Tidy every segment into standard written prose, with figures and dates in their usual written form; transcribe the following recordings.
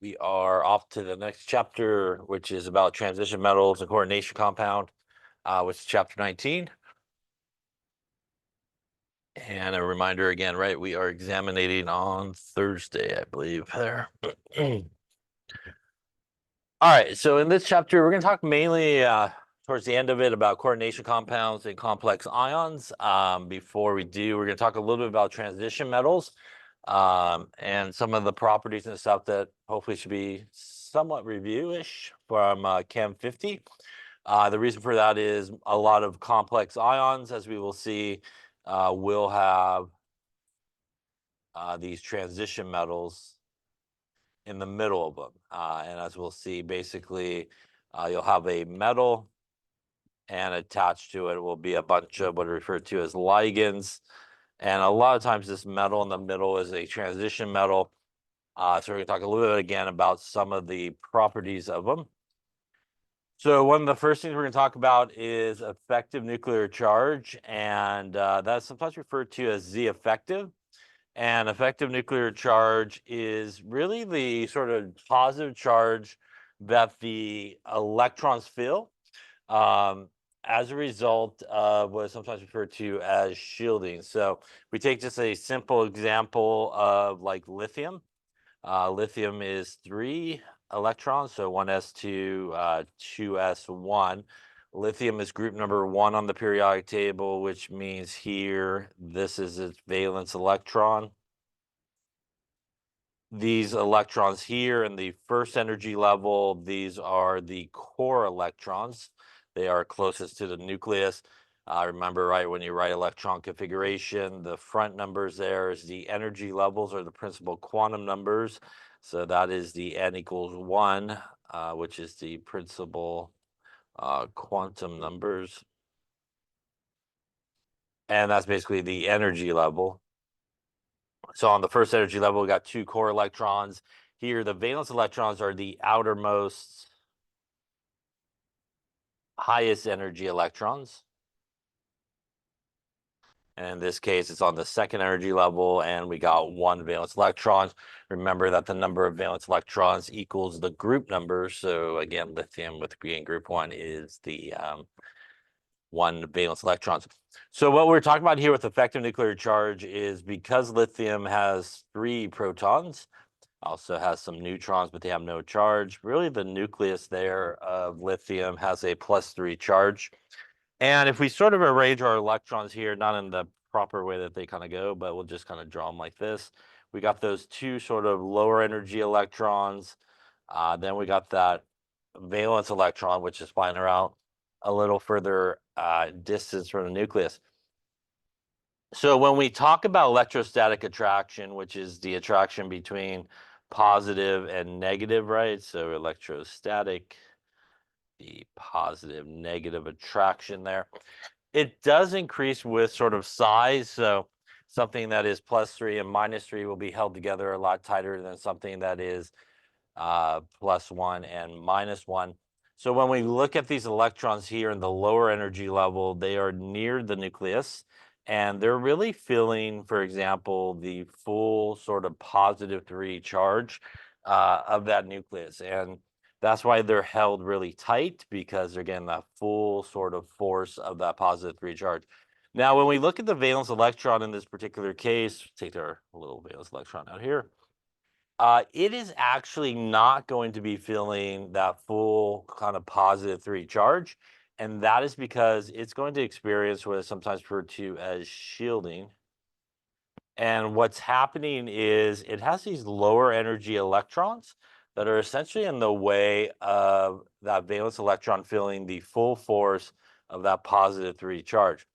We are off to the next chapter, which is about transition metals and coordination compound, which is chapter 19. And a reminder again, right? We are examining on Thursday, I believe, there. All right, so in this chapter, we're going to talk mainly towards the end of it about coordination compounds and complex ions. Before we do, we're going to talk a little bit about transition metals and some of the properties and stuff that hopefully should be somewhat review-ish from Chem 50. The reason for that is a lot of complex ions, as we will see, will have these transition metals in the middle of them. And as we'll see, basically, you'll have a metal, and attached to it will be a bunch of what are referred to as ligands. And a lot of times this metal in the middle is a transition metal. So we're going to talk a little bit again about some of the properties of them. So one of the first things we're going to talk about is effective nuclear charge, and that's sometimes referred to as Z effective. And effective nuclear charge is really the sort of positive charge that the electrons feel as a result of what is sometimes referred to as shielding. So we take just a simple example of like lithium. Lithium is 3 electrons, so 1s2, 2s1. Lithium is group number 1 on the periodic table, which means here this is its valence electron. These electrons here in the first energy level, these are the core electrons. They are closest to the nucleus. Remember, right, when you write electron configuration, the front numbers there is the energy levels or the principal quantum numbers. So that is the n equals 1, which is the principal quantum numbers. And that's basically the energy level. So on the first energy level, we got 2 core electrons. Here, the valence electrons are the outermost highest energy electrons. And in this case, it's on the second energy level, and we got 1 valence electron. Remember that the number of valence electrons equals the group number. So again, lithium with being group 1 is the 1 valence electrons. So what we're talking about here with effective nuclear charge is because lithium has 3 protons, also has some neutrons, but they have no charge. Really, the nucleus there of lithium has a +3 charge. And if we sort of arrange our electrons here, not in the proper way that they kind of go, but we'll just kind of draw them like this. We got those 2 sort of lower energy electrons. Then we got that valence electron, which is flying around a little further distance from the nucleus. So when we talk about electrostatic attraction, which is the attraction between positive and negative, right? So electrostatic, the positive negative attraction there. It does increase with sort of size. So something that is +3 and -3 will be held together a lot tighter than something that is +1 and -1. So when we look at these electrons here in the lower energy level, they are near the nucleus, and they're really feeling, for example, the full sort of +3 charge of that nucleus. And that's why they're held really tight, because again, that full sort of force of that +3 charge. Now, when we look at the valence electron in this particular case, take our little valence electron out here. It is actually not going to be feeling that full kind of +3 charge. And that is because it's going to experience what is sometimes referred to as shielding. And what's happening is it has these lower energy electrons that are essentially in the way of that valence electron feeling the full force of that +3 charge.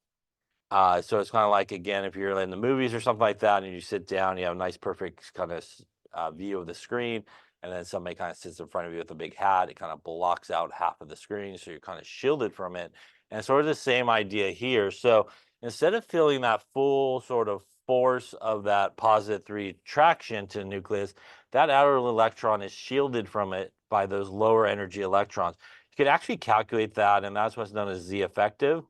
So it's kind of like, again, if you're in the movies or something like that, and you sit down, you have a nice, perfect kind of view of the screen, and then somebody kind of sits in front of you with a big hat. It kind of blocks out half of the screen, so you're kind of shielded from it. And sort of the same idea here. So instead of feeling that full sort of force of that +3 attraction to the nucleus, that outer electron is shielded from it by those lower energy electrons. You could actually calculate that, and that's what's known as Z effective.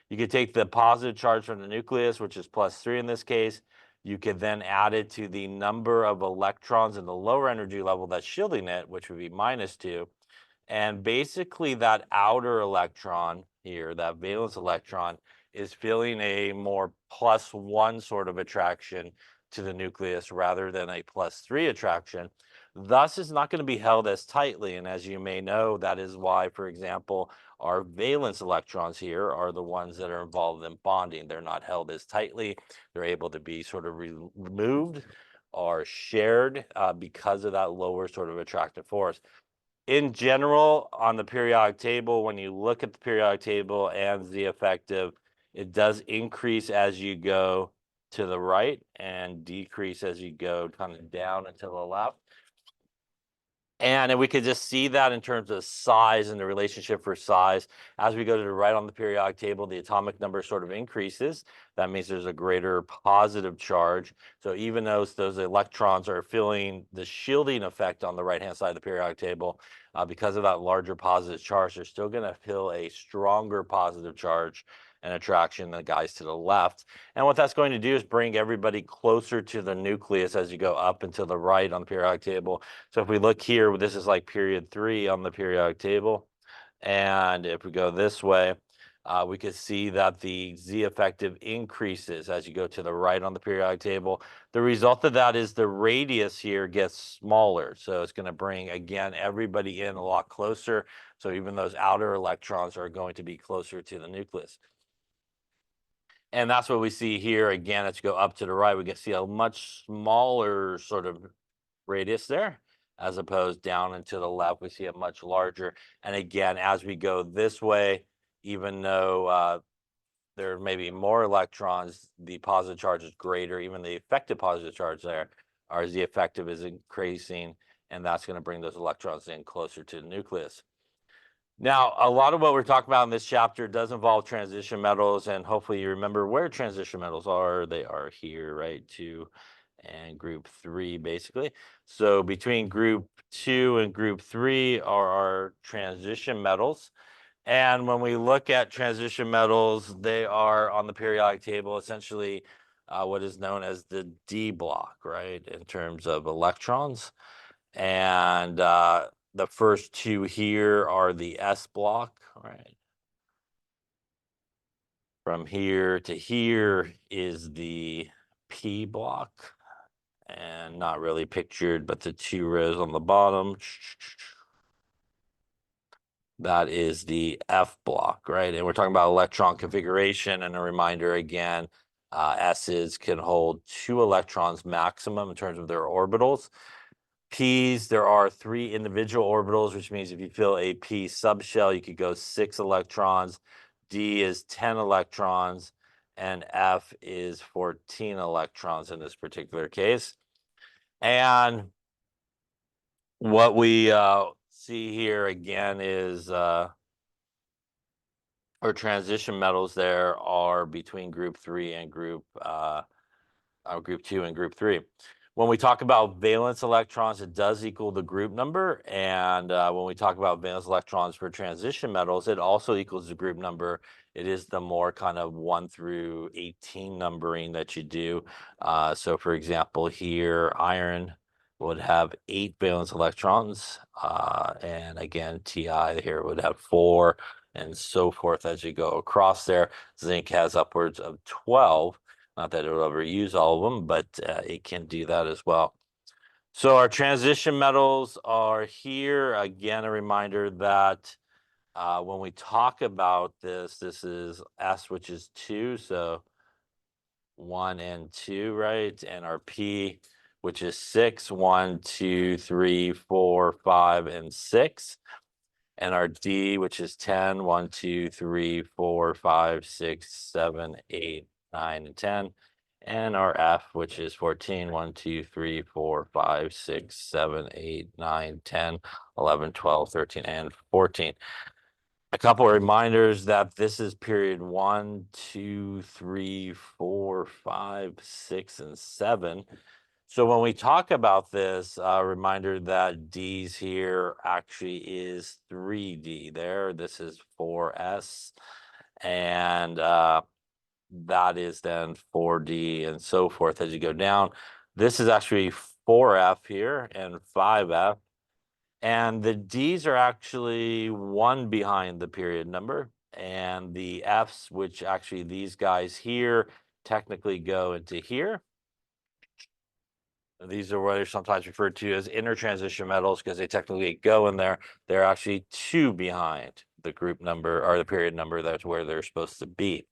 You could take the positive charge from the nucleus, which is +3 in this case. You could then add it to the number of electrons in the lower energy level that's shielding it, which would be -2. And basically that outer electron here, that valence electron, is feeling a more +1 sort of attraction to the nucleus rather than a +3 attraction. Thus, it's not going to be held as tightly. And as you may know, that is why, for example, our valence electrons here are the ones that are involved in bonding. They're not held as tightly. They're able to be sort of removed or shared because of that lower sort of attractive force. In general, on the periodic table, when you look at the periodic table and Z effective, it does increase as you go to the right and decrease as you go kind of down and to the left. And we could just see that in terms of size and the relationship for size. As we go to the right on the periodic table, the atomic number sort of increases. That means there's a greater positive charge. So even though those electrons are feeling the shielding effect on the right-hand side of the periodic table, because of that larger positive charge, they're still going to feel a stronger positive charge and attraction than the guys to the left. And what that's going to do is bring everybody closer to the nucleus as you go up and to the right on the periodic table. So if we look here, this is like period 3 on the periodic table. And if we go this way, we could see that the Z effective increases as you go to the right on the periodic table. The result of that is the radius here gets smaller. So it's going to bring, again, everybody in a lot closer. So even those outer electrons are going to be closer to the nucleus. And that's what we see here. Again, as you go up to the right, we can see a much smaller sort of radius there, as opposed down and to the left, we see a much larger. And again, as we go this way, even though there may be more electrons, the positive charge is greater. Even the effective positive charge there, or the effective is increasing, and that's going to bring those electrons in closer to the nucleus. Now, a lot of what we're talking about in this chapter does involve transition metals, and hopefully you remember where transition metals are. They are here, right? 2 and group 3, basically. So between group 2 and group 3 are our transition metals. And when we look at transition metals, they are on the periodic table, essentially what is known as the D block, right? In terms of electrons. And the first 2 here are the S block, right? From here to here is the P block, and not really pictured, but the 2 rows on the bottom, that is the F block, right? And we're talking about electron configuration, and a reminder again, S's can hold 2 electrons maximum in terms of their orbitals. P's, there are 3 individual orbitals, which means if you fill a P subshell, you could go 6 electrons. D is 10 electrons, and F is 14 electrons in this particular case. And what we see here again is our transition metals there are between group 3 and group 2 and group 3. When we talk about valence electrons, it does equal the group number. And when we talk about valence electrons for transition metals, it also equals the group number. It is the more kind of 1 through 18 numbering that you do. So for example, here, iron would have 8 valence electrons. And again, Ti here would have 4, and so forth as you go across there. Zinc has upwards of 12. Not that it'll ever use all of them, but it can do that as well. So our transition metals are here. Again, a reminder that when we talk about this, this is S, which is 2, so 1 and 2, right? And our P, which is 6, 1, 2, 3, 4, 5, and 6. And our D, which is 10, 1, 2, 3, 4, 5, 6, 7, 8, 9, and 10. And our F, which is 14, 1, 2, 3, 4, 5, 6, 7, 8, 9, 10, 11, 12, 13, and 14. A couple of reminders that this is period 1, 2, 3, 4, 5, 6, and 7. So when we talk about this, reminder that D's here actually is 3D there. This is 4S. And that is then 4D and so forth as you go down. This is actually 4F here and 5F. And the D's are actually one behind the period number. And the F's, which actually these guys here technically go into here. These are what are sometimes referred to as intertransition metals because they technically go in there. They're actually two behind the group number or the period number. That's where they're supposed to be.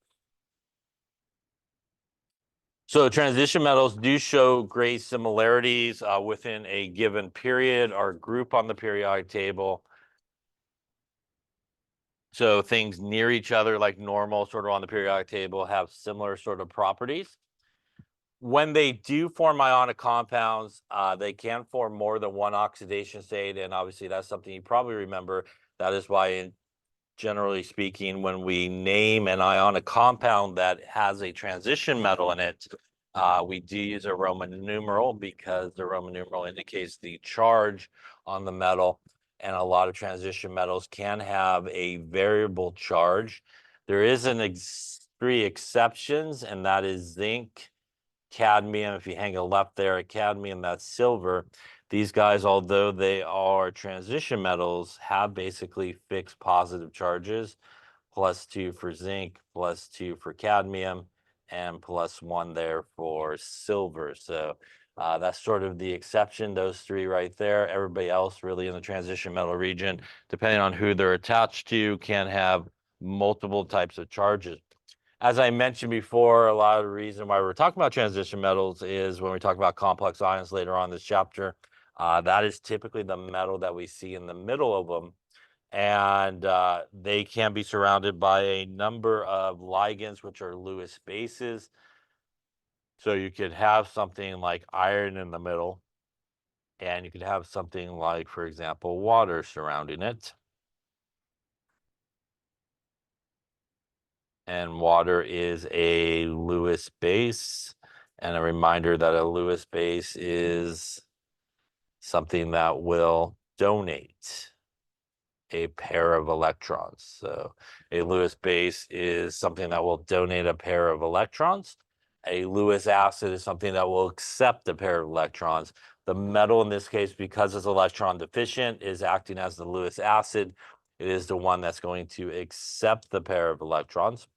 So transition metals do show great similarities within a given period or group on the periodic table. So things near each other, like normal, sort of on the periodic table, have similar sort of properties. When they do form ionic compounds, they can form more than one oxidation state, and obviously that's something you probably remember. That is why, generally speaking, when we name an ionic compound that has a transition metal in it, we do use a Roman numeral because the Roman numeral indicates the charge on the metal. And a lot of transition metals can have a variable charge. There is three exceptions, and that is zinc, cadmium. If you hang a left there at cadmium, that's silver. These guys, although they are transition metals, have basically fixed positive charges, +2 for zinc, +2 for cadmium, and +1 there for silver. So that's sort of the exception, those three right there. Everybody else really in the transition metal region, depending on who they're attached to, can have multiple types of charges. As I mentioned before, a lot of the reason why we're talking about transition metals is when we talk about complex ions later on in this chapter, that is typically the metal that we see in the middle of them. And they can be surrounded by a number of ligands, which are Lewis bases. So you could have something like iron in the middle, and you could have something like, for example, water surrounding it. And water is a Lewis base. And a reminder that a Lewis base is something that will donate a pair of electrons. So a Lewis base is something that will donate a pair of electrons. A Lewis acid is something that will accept a pair of electrons. The metal in this case, because it's electron deficient, is acting as the Lewis acid. It is the one that's going to accept the pair of electrons.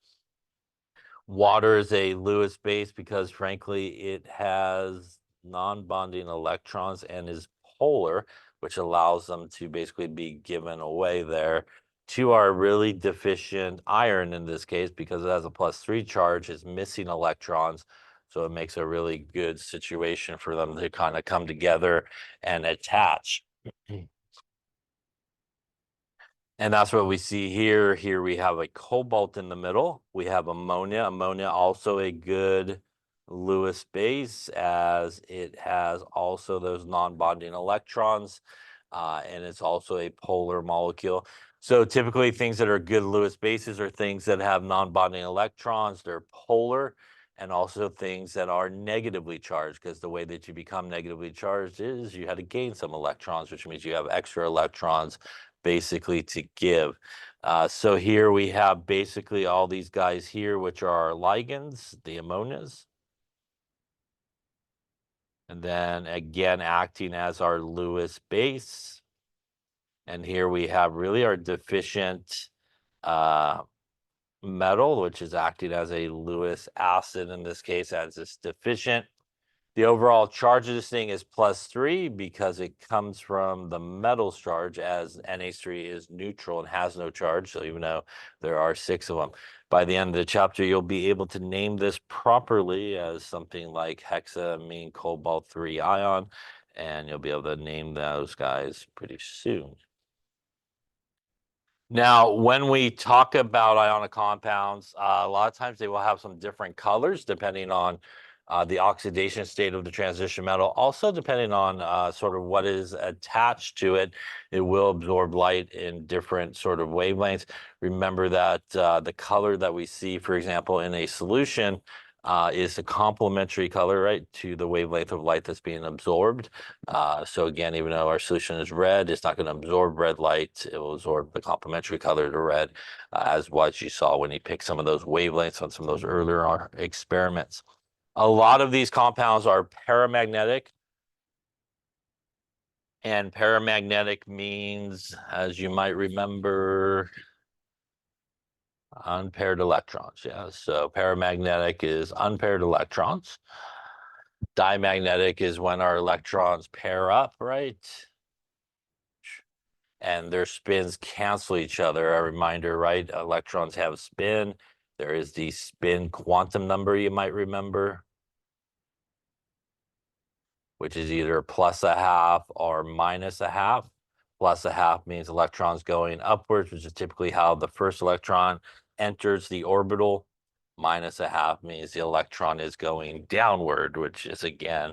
Water is a Lewis base because, frankly, it has non-bonding electrons and is polar, which allows them to basically be given away there to our really deficient iron in this case, because it has a +3 charge, is missing electrons. So it makes a really good situation for them to kind of come together and attach. And that's what we see here. Here we have a cobalt in the middle. We have ammonia. Ammonia also a good Lewis base, as it has also those non-bonding electrons, and it's also a polar molecule. So typically things that are good Lewis bases are things that have non-bonding electrons. They're polar, and also things that are negatively charged, because the way that you become negatively charged is you had to gain some electrons, which means you have extra electrons basically to give. So here we have basically all these guys here, which are our ligands, the ammonias. And then again, acting as our Lewis base. And here we have really our deficient metal, which is acting as a Lewis acid in this case, as it's deficient. The overall charge of this thing is +3 because it comes from the metal's charge, as NH3 is neutral and has no charge. So even though there are 6 of them, by the end of the chapter, you'll be able to name this properly as something like hexamine cobalt 3 ion, and you'll be able to name those guys pretty soon. Now, when we talk about ionic compounds, a lot of times they will have some different colors depending on the oxidation state of the transition metal. Also, depending on sort of what is attached to it, it will absorb light in different sort of wavelengths. Remember that the color that we see, for example, in a solution is the complementary color, right, to the wavelength of light that's being absorbed. So again, even though our solution is red, it's not going to absorb red light. It will absorb the complementary color to red, as what you saw when you picked some of those wavelengths on some of those earlier experiments. A lot of these compounds are paramagnetic. And paramagnetic means, as you might remember, unpaired electrons. Yeah, so paramagnetic is unpaired electrons. Diamagnetic is when our electrons pair up, right? And their spins cancel each other. A reminder, right? Electrons have spin. There is the spin quantum number, you might remember, which is either plus a half or minus a half. Plus a half means electrons going upwards, which is typically how the first electron enters the orbital. Minus a half means the electron is going downward, which is again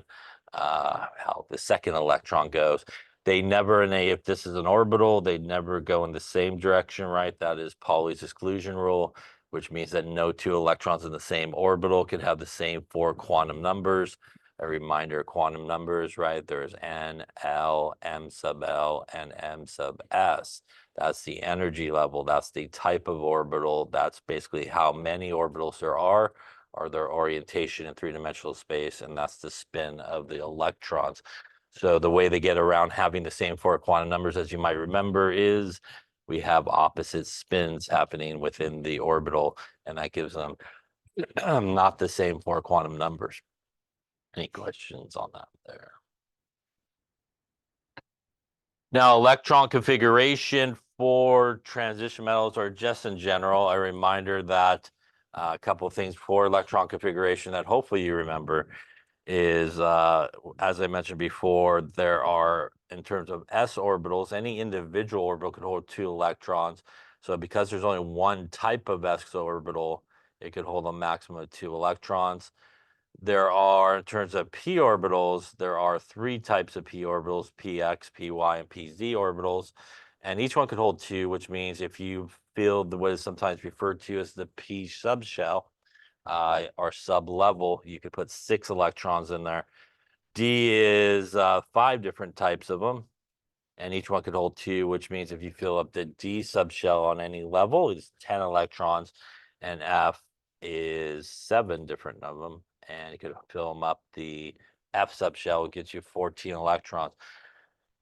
how the second electron goes. They never, if this is an orbital, they never go in the same direction, right? That is Pauli's exclusion rule, which means that no two electrons in the same orbital can have the same four quantum numbers. A reminder, quantum numbers, right? There's N, L, M sub L, and M sub S. That's the energy level. That's the type of orbital. That's basically how many orbitals there are, or their orientation in three-dimensional space, and that's the spin of the electrons. So the way they get around having the same four quantum numbers, as you might remember, is we have opposite spins happening within the orbital, and that gives them not the same four quantum numbers. Any questions on that there? Now, electron configuration for transition metals, or just in general, a reminder that a couple of things for electron configuration that hopefully you remember is, as I mentioned before, there are, in terms of s orbitals, any individual orbital could hold two electrons. So because there's only one type of s orbital, it could hold a maximum of two electrons. There are, in terms of p orbitals, there are three types of p orbitals: px, py, and pz orbitals, and each one could hold two, which means if you filled what is sometimes referred to as the p subshell, or sub-level, you could put 6 electrons in there. D is 5 different types of them, and each one could hold 2, which means if you fill up the D subshell on any level, it's 10 electrons, and F is 7 different of them, and you could fill them up. The F subshell gets you 14 electrons.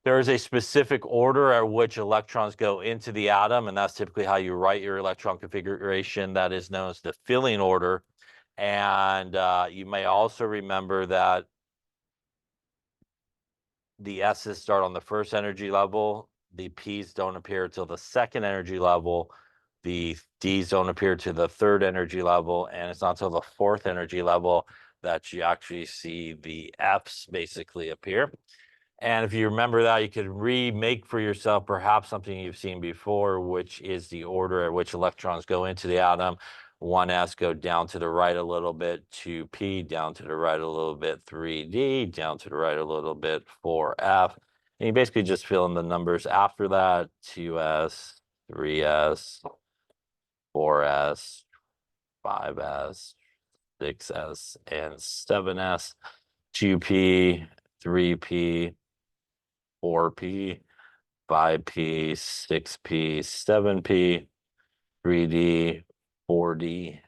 There is a specific order at which electrons go into the atom, and that's typically how you write your electron configuration. That is known as the filling order. And you may also remember that the S's start on the first energy level. The P's don't appear till the second energy level. The D's don't appear to the third energy level. And it's not until the fourth energy level that you actually see the F's basically appear. And if you remember that, you could remake for yourself perhaps something you've seen before, which is the order at which electrons go into the atom. 1s go down to the right a little bit, 2p down to the right a little bit, 3d down to the right a little bit, 4f. And you basically just fill in the numbers after that: 2s, 3s, 4s, 5s, 6s, and 7s, 2p, 3p, 4p, 5p, 6p, 7p, 3d, 4d,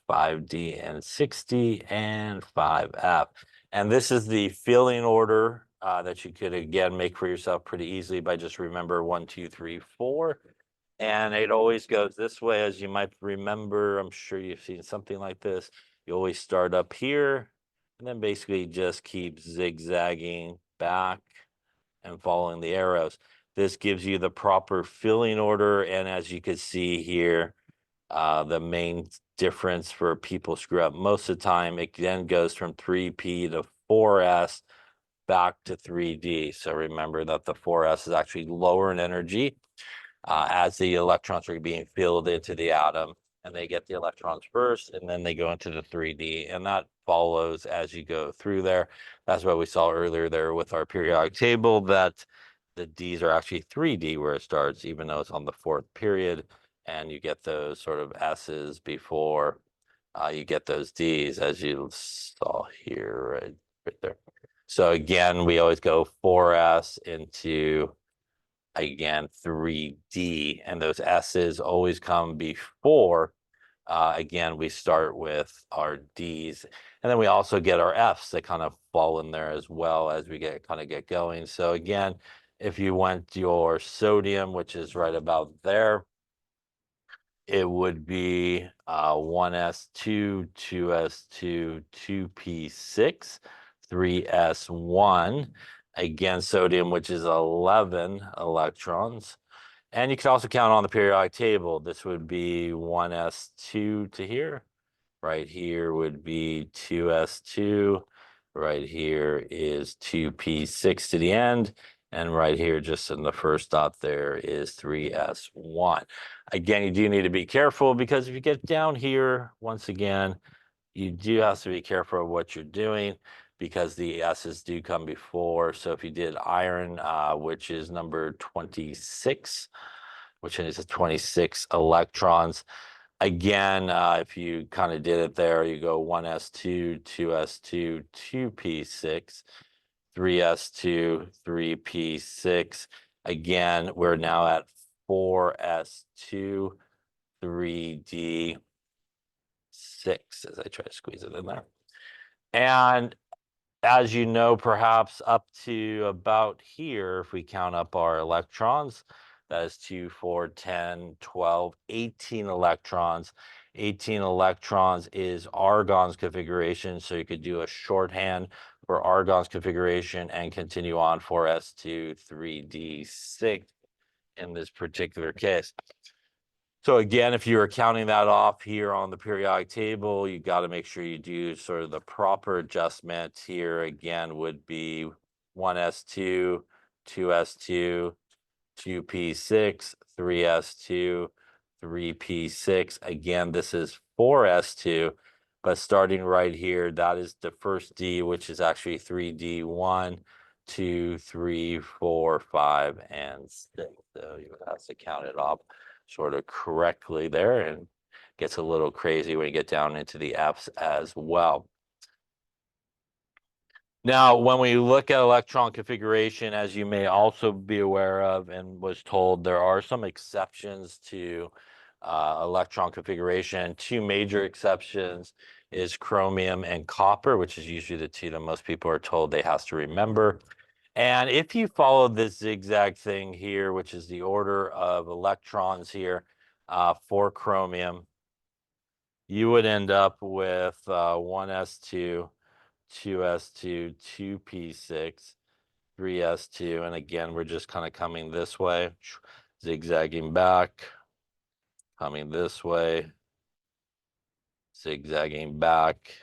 5d, and 6d, and 5f. And this is the filling order that you could, again, make for yourself pretty easily by just remember 1, 2, 3, 4. And it always goes this way, as you might remember. I'm sure you've seen something like this. You always start up here, and then basically just keep zigzagging back and following the arrows. This gives you the proper filling order, and as you can see here, the main difference for people screw up most of the time, it then goes from 3p to 4s back to 3d. So remember that the 4s is actually lower in energy as the electrons are being filled into the atom, and they get the electrons first, and then they go into the 3d, and that follows as you go through there. That's what we saw earlier there with our periodic table, that the D's are actually 3d where it starts, even though it's on the fourth period, and you get those sort of S's before you get those Ds, as you saw here, right there. So again, we always go 4s into, again, 3D, and those S's always come before. Again, we start with our Ds, and then we also get our Fs that kind of fall in there as well as we get going. So again, if you went your sodium, which is right about there, it would be 1s2, 2s2, 2p6, 3s1. Again, sodium, which is 11 electrons. And you can also count on the periodic table. This would be 1s2 to here. Right here would be 2s2. Right here is 2p6 to the end. And right here, just in the first dot there, is 3s1. Again, you do need to be careful, because if you get down here, once again, you do have to be careful of what you're doing, because the S's do come before. So if you did iron, which is number 26, which is 26 electrons. Again, if you kind of did it there, you go 1s2, 2s2, 2p6, 3s2, 3p6. Again, we're now at 4s2, 3d6, as I try to squeeze it in there. And as you know, perhaps up to about here, if we count up our electrons, that is 2, 4, 10, 12, 18 electrons. 18 electrons is argon's configuration, so you could do a shorthand for argon's configuration and continue on for S2, 3d6 in this particular case. So again, if you were counting that off here on the periodic table, you got to make sure you do sort of the proper adjustment. Here again would be 1s2, 2s2, 2p6, 3s2, 3p6. Again, this is 4s2, but starting right here, that is the first D, which is actually 3d, 1, 2, 3, 4, 5, and 6. So you have to count it up sort of correctly there, and gets a little crazy when you get down into the F's as well. Now, when we look at electron configuration, as you may also be aware of and was told, there are some exceptions to electron configuration. Two major exceptions is chromium and copper, which is usually the two that most people are told they have to remember. And if you follow this zigzag thing here, which is the order of electrons here for chromium, you would end up with 1s2, 2s2, 2p6, 3s2. And again, we're just kind of coming this way, zigzagging back, coming this way, zigzagging back,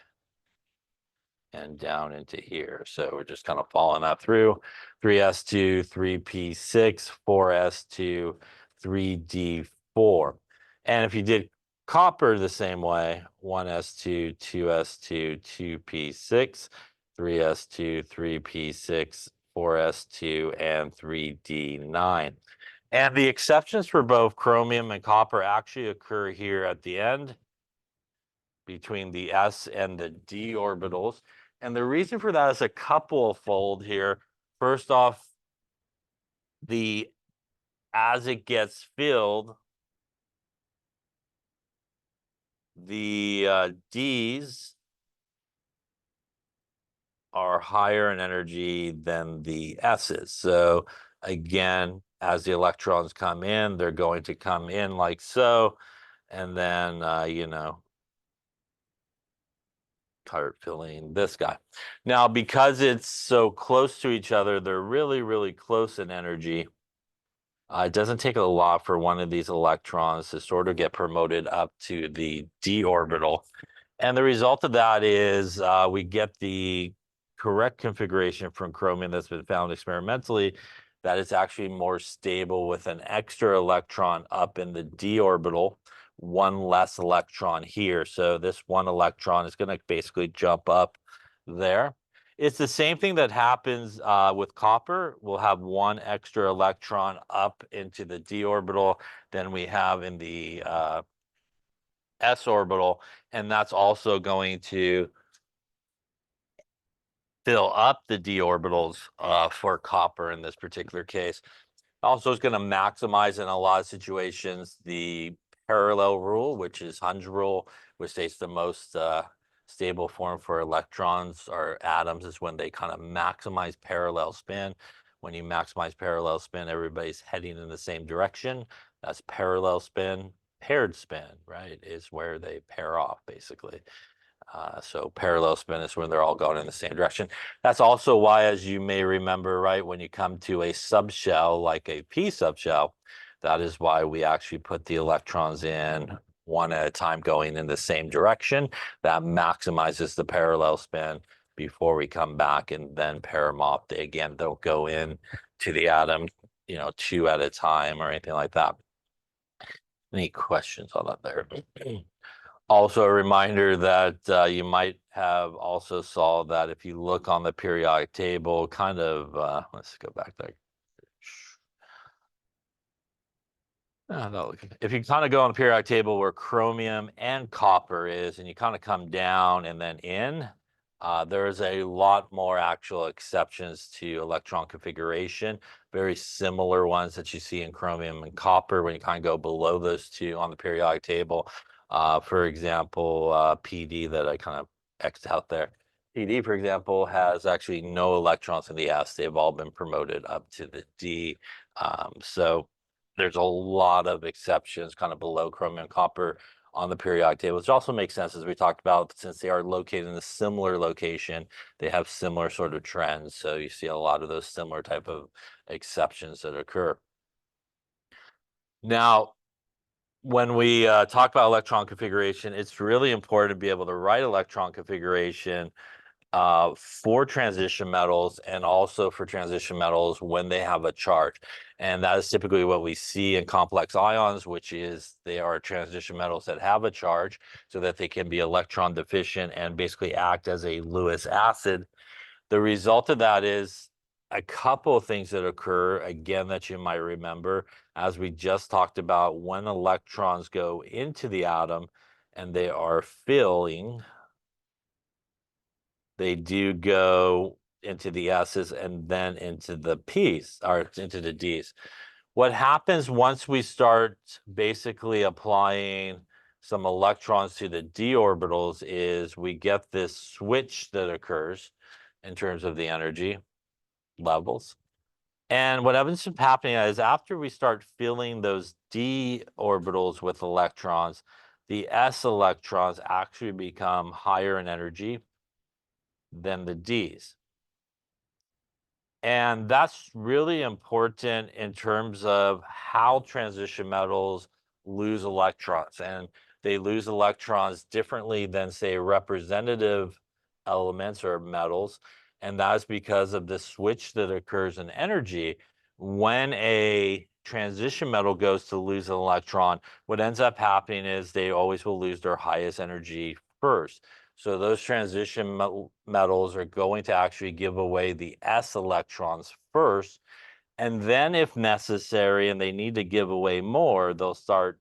and down into here. So we're just kind of following that through. 3s2, 3p6, 4s2, 3d4. And if you did copper the same way, 1s2, 2s2, 2p6, 3s2, 3p6, 4s2, and 3d9. And the exceptions for both chromium and copper actually occur here at the end, between the s and the d orbitals. And the reason for that is a couple of fold here. First off, as it gets filled, the D's are higher in energy than the S's. So again, as the electrons come in, they're going to come in like so, and then, start filling this guy. Now, because it's so close to each other, they're really, really close in energy. It doesn't take a lot for one of these electrons to sort of get promoted up to the d orbital. And the result of that is we get the correct configuration from chromium that's been found experimentally, that it's actually more stable with an extra electron up in the d orbital, one less electron here. So this one electron is going to basically jump up there. It's the same thing that happens with copper. We'll have one extra electron up into the d orbital than we have in the s orbital, and that's also going to fill up the d orbitals for copper in this particular case. Also, it's going to maximize in a lot of situations the parallel rule, which is Hund's rule, which states the most stable form for electrons or atoms is when they kind of maximize parallel spin. When you maximize parallel spin, everybody's heading in the same direction. That's parallel spin. Paired spin, right, is where they pair off, basically. So parallel spin is when they're all going in the same direction. That's also why, as you may remember, right, when you come to a subshell like a p subshell, that is why we actually put the electrons in one at a time going in the same direction. That maximizes the parallel spin before we come back and then pair them off. They, again, don't go in to the atom, two at a time or anything like that. Any questions on that there? Also, a reminder that you might have also saw that if you look on the periodic table, kind of, let's go back there. No, if you kind of go on the periodic table where chromium and copper is, and you kind of come down and then in, there's a lot more actual exceptions to electron configuration, very similar ones that you see in chromium and copper when you kind of go below those two on the periodic table. For example, PD that I kind of X'd out there. PD, for example, has actually no electrons in the S. They've all been promoted up to the D. So there's a lot of exceptions kind of below chromium and copper on the periodic table, which also makes sense as we talked about, since they are located in a similar location, they have similar sort of trends. So you see a lot of those similar type of exceptions that occur. Now, when we talk about electron configuration, it's really important to be able to write electron configuration for transition metals and also for transition metals when they have a charge. And that is typically what we see in complex ions, which is they are transition metals that have a charge so that they can be electron deficient and basically act as a Lewis acid. The result of that is a couple of things that occur, again, that you might remember, as we just talked about, when electrons go into the atom and they are filling, they do go into the S's and then into the P's, or into the D's. What happens once we start basically applying some electrons to the d orbitals is we get this switch that occurs in terms of the energy levels. And what ends up happening is after we start filling those d orbitals with electrons, the s electrons actually become higher in energy than the d's. And that's really important in terms of how transition metals lose electrons. And they lose electrons differently than, say, representative elements or metals. And that's because of the switch that occurs in energy. When a transition metal goes to lose an electron, what ends up happening is they always will lose their highest energy first. So those transition metals are going to actually give away the s electrons first. And then if necessary, and they need to give away more, they'll start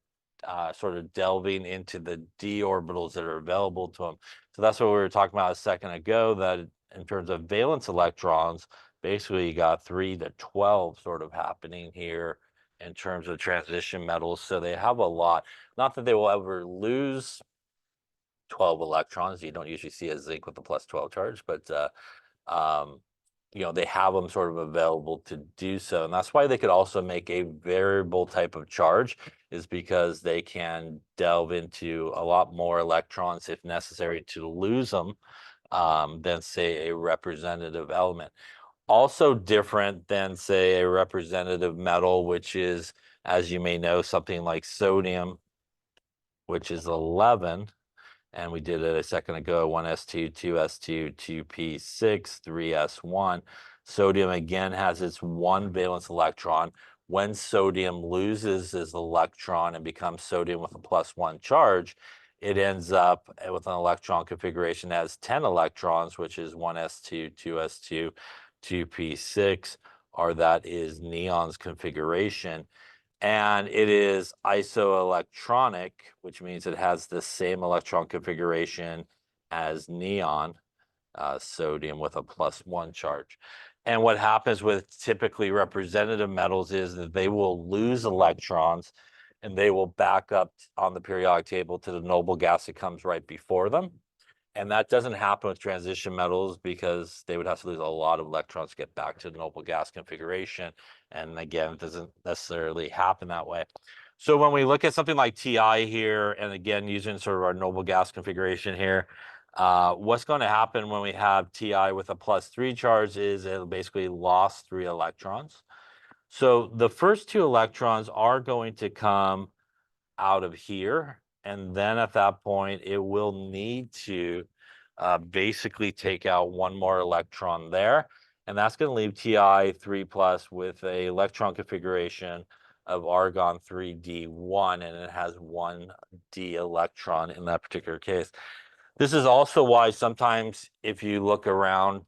sort of delving into the d orbitals that are available to them. So that's what we were talking about a second ago, that in terms of valence electrons, basically you got 3 to 12 sort of happening here in terms of transition metals. So they have a lot. Not that they will ever lose 12 electrons. You don't usually see a zinc with a plus 12 charge, but they have them sort of available to do so. And that's why they could also make a variable type of charge, is because they can delve into a lot more electrons if necessary to lose them than, say, a representative element. Also different than, say, a representative metal, which is, as you may know, something like sodium, which is 11. And we did it a second ago, 1s2, 2s2, 2p6, 3s1. Sodium, again, has its one valence electron. When sodium loses its electron and becomes sodium with a +1 charge, it ends up with an electron configuration that has 10 electrons, which is 1s2, 2s2, 2p6, or that is neon's configuration. and it is isoelectronic, which means it has the same electron configuration as neon, sodium with a +1 charge. And what happens with typically representative metals is that they will lose electrons and they will back up on the periodic table to the noble gas that comes right before them. And that doesn't happen with transition metals because they would have to lose a lot of electrons to get back to the noble gas configuration. And again, it doesn't necessarily happen that way. So when we look at something like Ti here, and again, using sort of our noble gas configuration here, what's going to happen when we have Ti with a +3 charge is it'll basically lost 3 electrons. So the first 2 electrons are going to come out of here. And then at that point, it will need to basically take out 1 more electron there. And that's going to leave Ti 3+ with a electron configuration of argon 3d1, and it has 1d electron in that particular case. This is also why sometimes if you look around,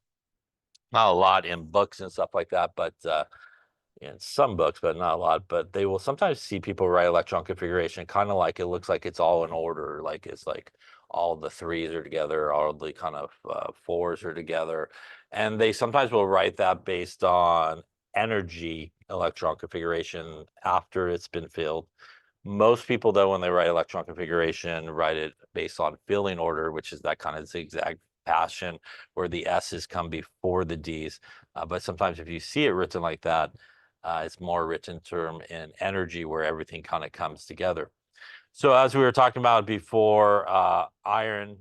not a lot in books and stuff like that, but in some books, but not a lot, but they will sometimes see people write electron configuration kind of like it looks like it's all in order, like it's like all the 3s are together, all the kind of 4s are together. And they sometimes will write that based on energy electron configuration after it's been filled. Most people, though, when they write electron configuration, write it based on filling order, which is that kind of zigzag fashion where the S's come before the D's. But sometimes if you see it written like that, it's more written term in energy where everything kind of comes together. So as we were talking about before, iron,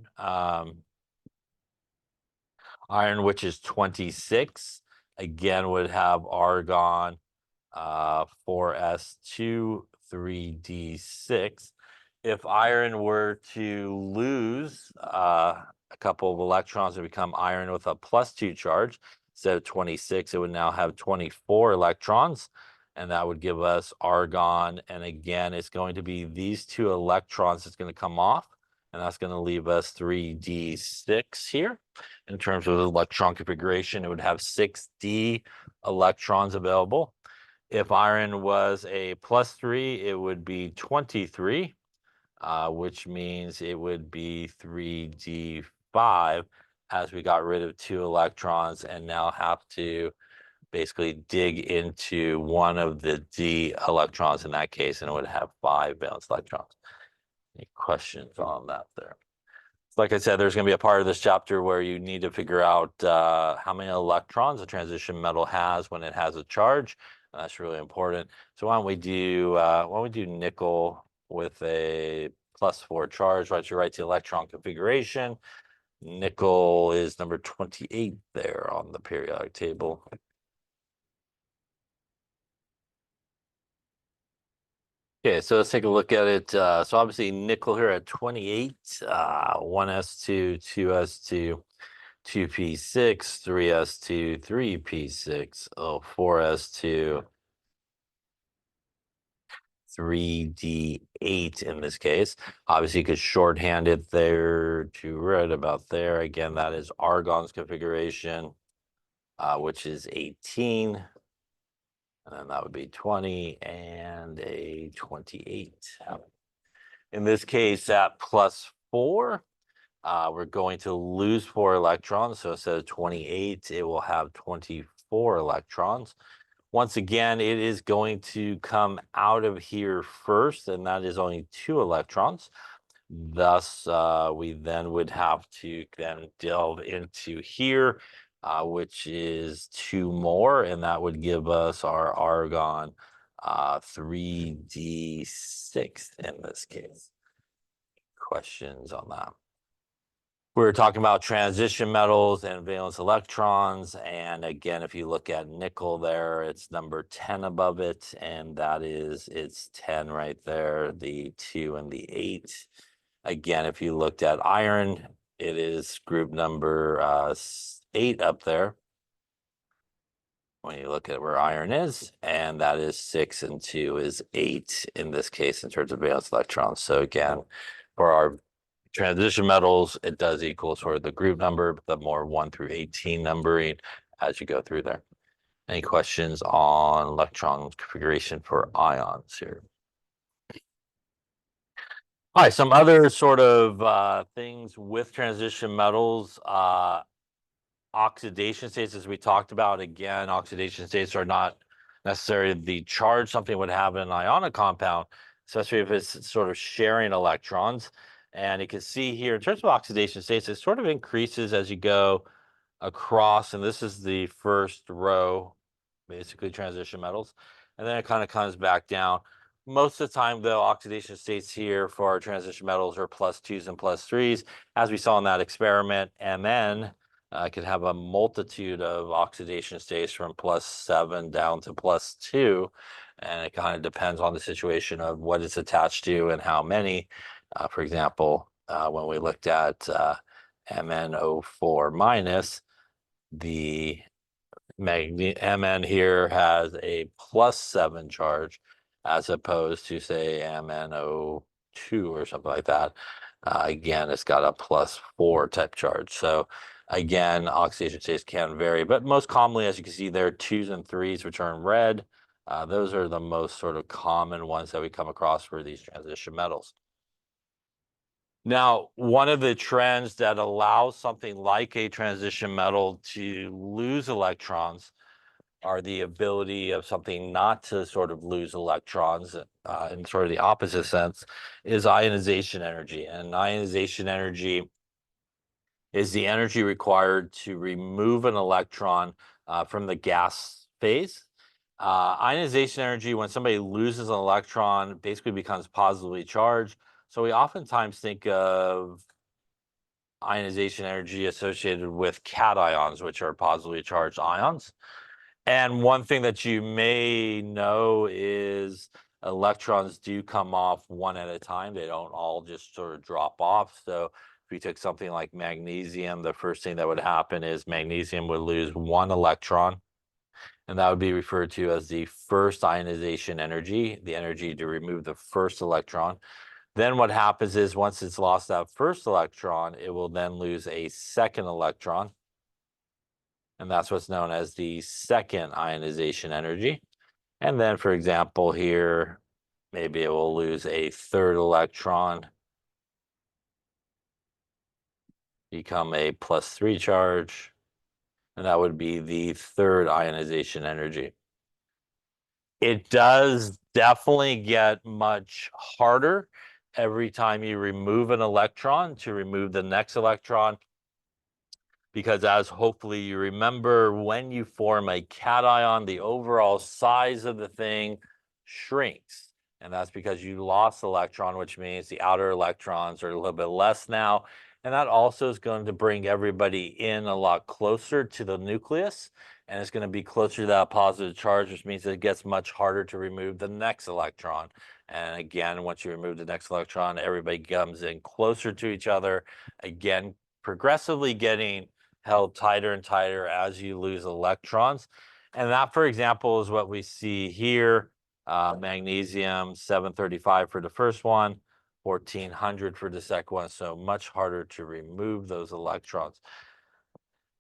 which is 26, again, would have argon 4s2, 3d6. If iron were to lose a couple of electrons and become iron with a +2 charge, instead of 26, it would now have 24 electrons, and that would give us argon. And again, it's going to be these 2 electrons that's going to come off, and that's going to leave us 3d6 here. In terms of electron configuration, it would have 6d electrons available. If iron was a +3, it would be 23, which means it would be 3d5, as we got rid of 2 electrons and now have to basically dig into one of the d electrons in that case, and it would have 5 valence electrons. Any questions on that there? Like I said, there's going to be a part of this chapter where you need to figure out how many electrons a transition metal has when it has a charge. And that's really important. So why don't we do nickel with a +4 charge? Right, you write the electron configuration. Nickel is number 28 there on the periodic table. Okay, so let's take a look at it. So obviously nickel here at 28, 1s2, 2s2, 2p6, 3s2, 3p6, 4s2, 3d8 in this case. Obviously, you could shorthand it there to right about there. Again, that is argon's configuration, which is 18. And then that would be 20 and a 28. In this case, at +4, we're going to lose 4 electrons. So instead of 28, it will have 24 electrons. Once again, it is going to come out of here first, and that is only 2 electrons. Thus, we then would have to then delve into here, which is 2 more, and that would give us our argon 3d6 in this case. Questions on that? We're talking about transition metals and valence electrons. And again, if you look at nickel there, it's number 10 above it. And that is, it's 10 right there, the 2 and the 8. Again, if you looked at iron, it is group number 8 up there. When you look at where iron is, and that is 6 and 2 is 8 in this case in terms of valence electrons. So again, for our transition metals, it does equal sort of the group number, the more 1 through 18 numbering as you go through there. Any questions on electron configuration for ions here? All right, some other sort of things with transition metals. Oxidation states, as we talked about, again, oxidation states are not necessarily the charge something would have in an ionic compound, especially if it's sort of sharing electrons. And you can see here, in terms of oxidation states, it sort of increases as you go across, and this is the first row, basically transition metals, and then it kind of comes back down. Most of the time, though, oxidation states here for our transition metals are +2s and +3s, as we saw in that experiment, and then could have a multitude of oxidation states from +7 down to +2, and it kind of depends on the situation of what it's attached to and how many. For example, when we looked at MnO4 minus, the Mn here has a +7 charge as opposed to, say, MnO2 or something like that. Again, it's got a +4 type charge. So again, oxidation states can vary, but most commonly, as you can see there, 2s and 3s, which are in red. Those are the most sort of common ones that we come across for these transition metals. Now, one of the trends that allows something like a transition metal to lose electrons are the ability of something not to sort of lose electrons, in sort of the opposite sense, is ionization energy. And ionization energy is the energy required to remove an electron from the gas phase. Ionization energy, when somebody loses an electron, basically becomes positively charged. So we oftentimes think of ionization energy associated with cations, which are positively charged ions. And one thing that you may know is electrons do come off one at a time. They don't all just sort of drop off. So if you took something like magnesium, the first thing that would happen is magnesium would lose one electron, and that would be referred to as the first ionization energy, the energy to remove the first electron. Then what happens is once it's lost that first electron, it will then lose a second electron. And that's what's known as the second ionization energy. And then, for example, here, maybe it will lose a third electron, become a +3 charge, and that would be the third ionization energy. It does definitely get much harder every time you remove an electron to remove the next electron, because as hopefully you remember, when you form a cation, the overall size of the thing shrinks. And that's because you lost electron, which means the outer electrons are a little bit less now. And that also is going to bring everybody in a lot closer to the nucleus. And it's going to be closer to that positive charge, which means it gets much harder to remove the next electron. And again, once you remove the next electron, everybody comes in closer to each other. Again, progressively getting held tighter and tighter as you lose electrons. And that, for example, is what we see here. Magnesium 735 for the first one, 1400 for the second one. So much harder to remove those electrons.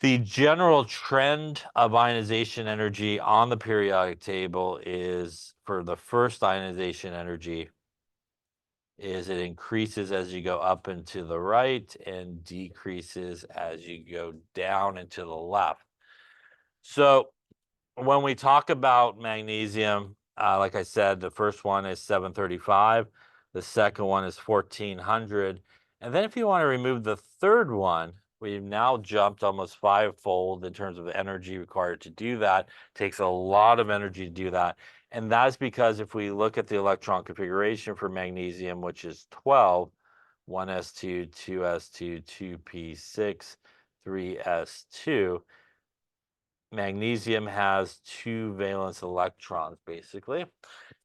The general trend of ionization energy on the periodic table is, for the first ionization energy, is it increases as you go up and to the right and decreases as you go down and to the left. So when we talk about magnesium, like I said, the first one is 735, the second one is 1400. And then if you want to remove the third one, we've now jumped almost fivefold in terms of energy required to do that. It takes a lot of energy to do that. And that's because if we look at the electron configuration for magnesium, which is 12, 1s2, 2s2, 2p6, 3s2, magnesium has 2 valence electrons, basically.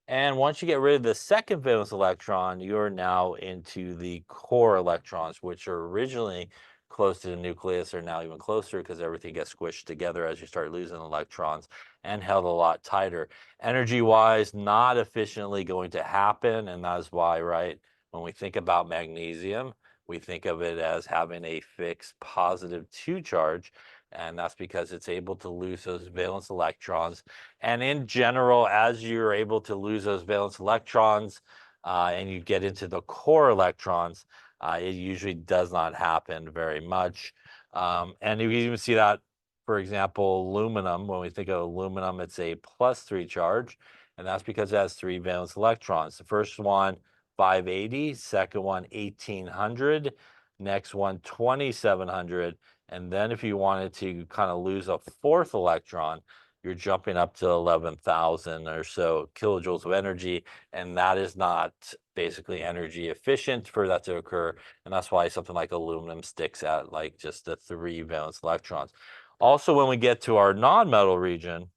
And once you get rid of the second valence electron, you're now into the core electrons, which are originally close to the nucleus, are now even closer because everything gets squished together as you start losing electrons and held a lot tighter. Energy-wise, not efficiently going to happen, and that is why, right, when we think about magnesium, we think of it as having a fixed +2 charge, And that's because it's able to lose those valence electrons. And in general, as you're able to lose those valence electrons and you get into the core electrons, it usually does not happen very much. And you can even see that, for example, aluminum. When we think of aluminum, it's a +3 charge, and that's because it has 3 valence electrons. The first one, 580, second one, 1800, next one, 2700. And then if you wanted to kind of lose a 4th electron, you're jumping up to 11,000 or so kilojoules of energy, and that is not basically energy efficient for that to occur. And that's why something like aluminum sticks at like just the 3 valence electrons. Also, when we get to our non-metal region,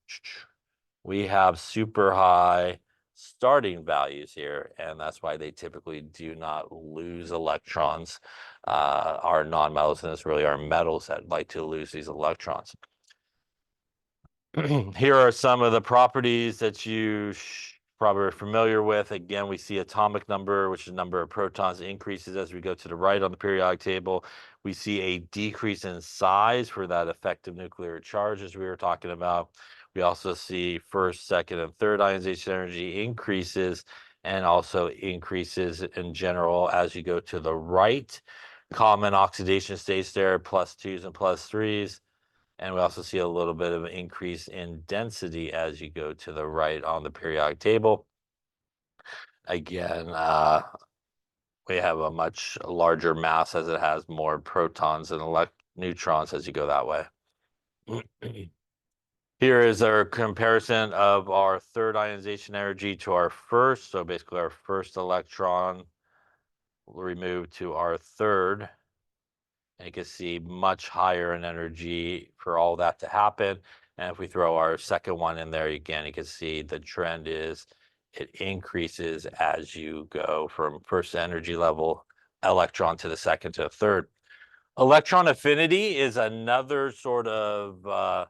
we have super high starting values here, and that's why they typically do not lose electrons. Our non-metals, and it's really our metals that like to lose these electrons. Here are some of the properties that you probably are familiar with. Again, we see atomic number, which is the number of protons, increases as we go to the right on the periodic table. We see a decrease in size for that effective nuclear charge, as we were talking about. We also see first, second, and third ionization energy increases, and also increases in general as you go to the right. Common oxidation states there, +2s and +3s. And we also see a little bit of an increase in density as you go to the right on the periodic table. Again, we have a much larger mass as it has more protons and neutrons as you go that way. Here is our comparison of our third ionization energy to our first. So basically our first electron removed to our third. And you can see much higher in energy for all that to happen. And if we throw our second one in there again, you can see the trend is it increases as you go from first energy level electron to the second to the third. Electron affinity is another sort of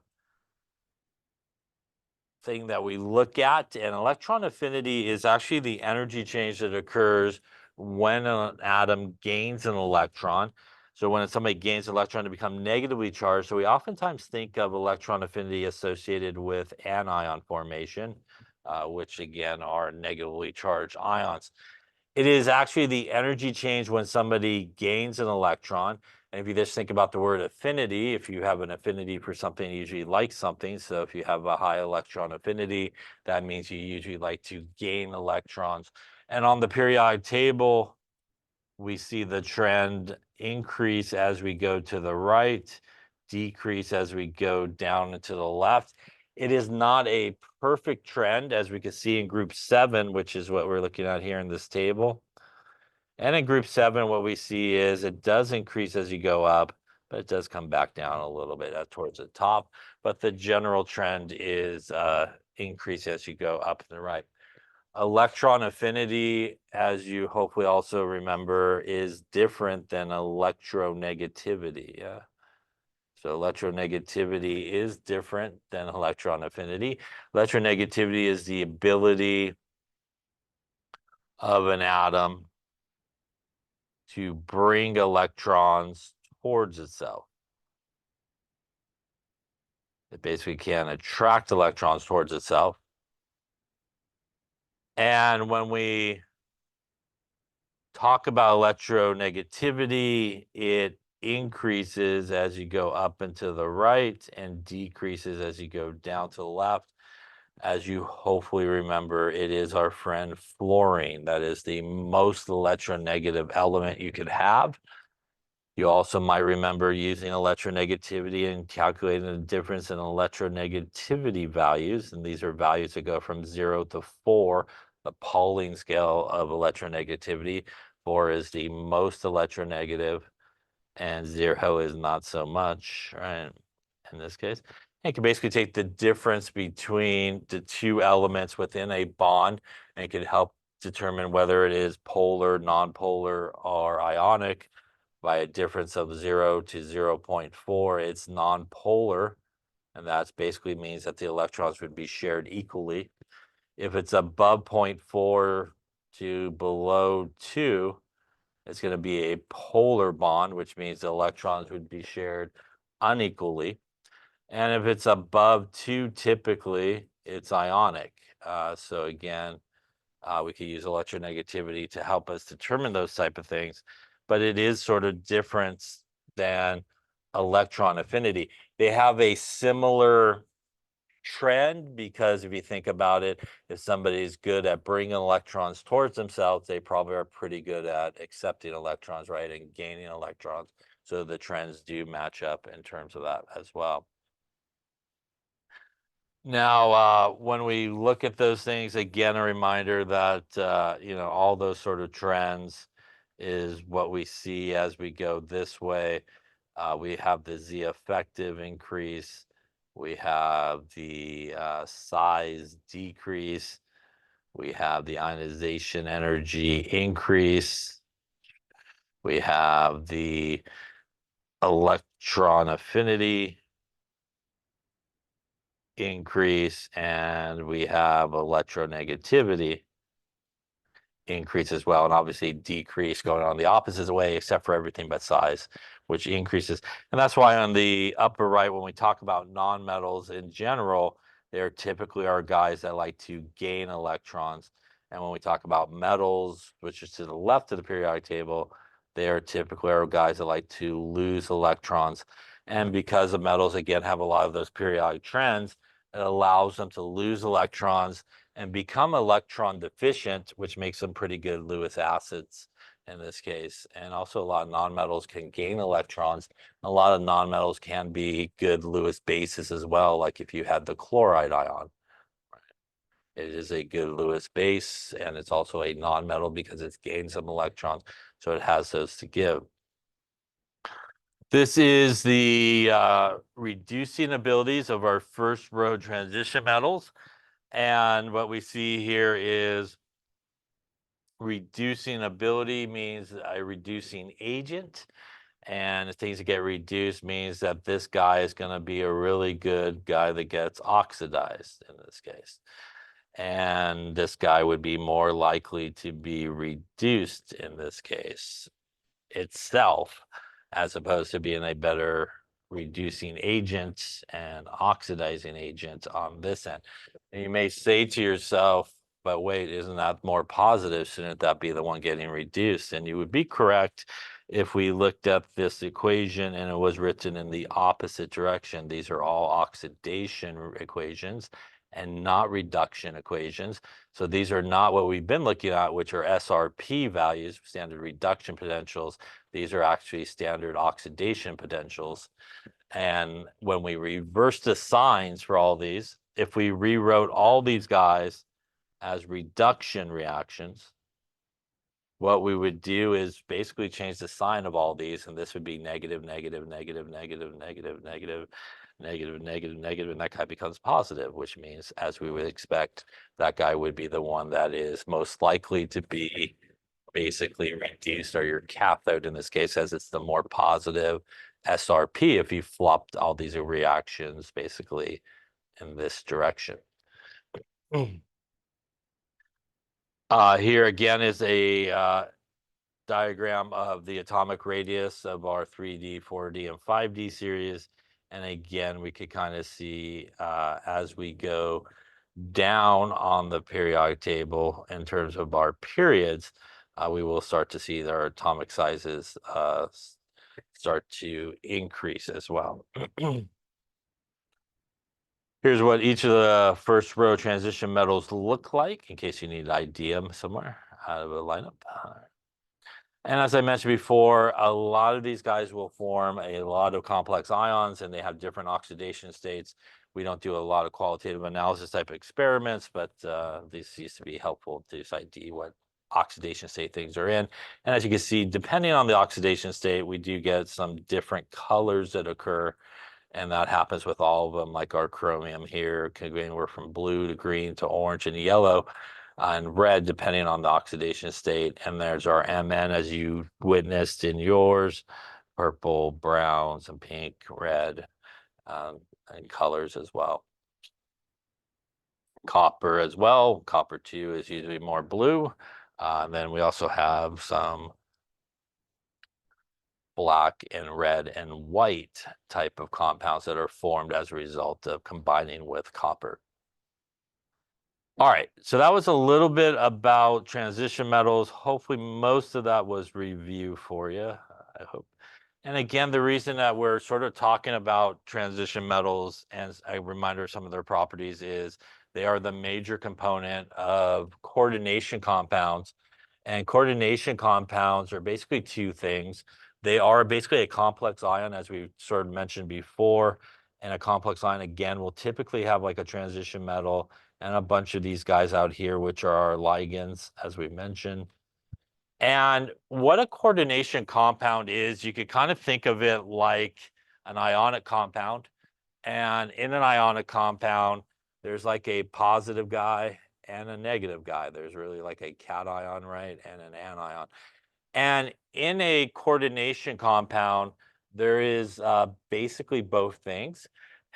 thing that we look at, and electron affinity is actually the energy change that occurs when an atom gains an electron. So when somebody gains an electron to become negatively charged, so we oftentimes think of electron affinity associated with anion formation, which again are negatively charged ions. It is actually the energy change when somebody gains an electron. And if you just think about the word affinity, if you have an affinity for something, you usually like something. So if you have a high electron affinity, that means you usually like to gain electrons. And on the periodic table, we see the trend increase as we go to the right, decrease as we go down to the left. It is not a perfect trend, as we can see in group 7, which is what we're looking at here in this table. And in group 7, what we see is it does increase as you go up, but it does come back down a little bit towards the top. But the general trend is increase as you go up and right. Electron affinity, as you hopefully also remember, is different than electronegativity. Yeah. So electronegativity is different than electron affinity. Electronegativity is the ability of an atom to bring electrons towards itself. It basically can attract electrons towards itself. And when we talk about electronegativity, it increases as you go up and to the right and decreases as you go down to the left. As you hopefully remember, it is our friend fluorine that is the most electronegative element you could have. You also might remember using electronegativity and calculating the difference in electronegativity values. And these are values that go from 0 to 4, the Pauling scale of electronegativity. 4 is the most electronegative, and 0 is not so much, right? In this case, you can basically take the difference between the two elements within a bond, and it can help determine whether it is polar, nonpolar, or ionic. By a difference of 0 to 0.4, it's nonpolar, and that basically means that the electrons would be shared equally. If it's above 0.4 to below 2, it's going to be a polar bond, which means the electrons would be shared unequally. And if it's above 2, typically it's ionic. So again, we could use electronegativity to help us determine those type of things, but it is sort of different than electron affinity. They have a similar trend because if you think about it, if somebody's good at bringing electrons towards themselves, they probably are pretty good at accepting electrons, right, and gaining electrons. So the trends do match up in terms of that as well. Now, when we look at those things, again, a reminder that, all those sort of trends is what we see as we go this way. We have the Z effective increase. We have the size decrease. We have the ionization energy increase. We have the electron affinity increase, and we have electronegativity increase as well, and obviously decrease going on the opposite way, except for everything but size, which increases. And that's why on the upper right, when we talk about nonmetals in general, they're typically are guys that like to gain electrons. And when we talk about metals, which is to the left of the periodic table, they are typically are guys that like to lose electrons. And because the metals, again, have a lot of those periodic trends, it allows them to lose electrons and become electron deficient, which makes them pretty good Lewis acids in this case. And also a lot of nonmetals can gain electrons. A lot of nonmetals can be good Lewis bases as well, like if you had the chloride ion. It is a good Lewis base, and it's also a nonmetal because it's gained some electrons, so it has those to give. This is the reducing abilities of our first row transition metals. And what we see here is reducing ability means a reducing agent. And the things that get reduced means that this guy is going to be a really good guy that gets oxidized in this case. And this guy would be more likely to be reduced in this case itself, as opposed to being a better reducing agent and oxidizing agent on this end. And you may say to yourself, but wait, isn't that more positive? Shouldn't that be the one getting reduced? And you would be correct if we looked at this equation and it was written in the opposite direction. These are all oxidation equations and not reduction equations. So these are not what we've been looking at, which are SRP values, standard reduction potentials. These are actually standard oxidation potentials. And when we reverse the signs for all these, if we rewrote all these guys as reduction reactions, what we would do is basically change the sign of all these, and this would be negative, negative, negative, negative, negative, negative, negative, negative, negative, and that guy becomes positive, which means, as we would expect, that guy would be the one that is most likely to be basically reduced, or your cathode in this case, as it's the more positive SRP if you flopped all these reactions basically in this direction. Here again is a diagram of the atomic radius of our 3D, 4D, and 5D series. And again, we could kind of see as we go down on the periodic table in terms of our periods, we will start to see their atomic sizes start to increase as well. Here's what each of the first row transition metals look like in case you need an idea somewhere out of a lineup. And as I mentioned before, a lot of these guys will form a lot of complex ions, and they have different oxidation states. We don't do a lot of qualitative analysis type of experiments, but this used to be helpful to just ID what oxidation state things are in. And as you can see, depending on the oxidation state, we do get some different colors that occur. And that happens with all of them, like our chromium here, can go anywhere from blue to green to orange and yellow and red, depending on the oxidation state. And there's our Mn, as you witnessed in yours, purple, browns, and pink, red, and colors as well. Copper as well. Copper 2 is usually more blue. And then we also have some black and red and white type of compounds that are formed as a result of combining with copper. All right, so that was a little bit about transition metals. Hopefully most of that was review for you, I hope. And again, the reason that we're sort of talking about transition metals and a reminder of some of their properties is they are the major component of coordination compounds. And coordination compounds are basically two things. They are basically a complex ion, as we sort of mentioned before. And a complex ion, again, will typically have like a transition metal and a bunch of these guys out here, which are our ligands, as we mentioned. And what a coordination compound is, you could kind of think of it like an ionic compound. And in an ionic compound, there's like a positive guy and a negative guy. There's really like a cation, right, and an anion. And in a coordination compound, there is basically both things.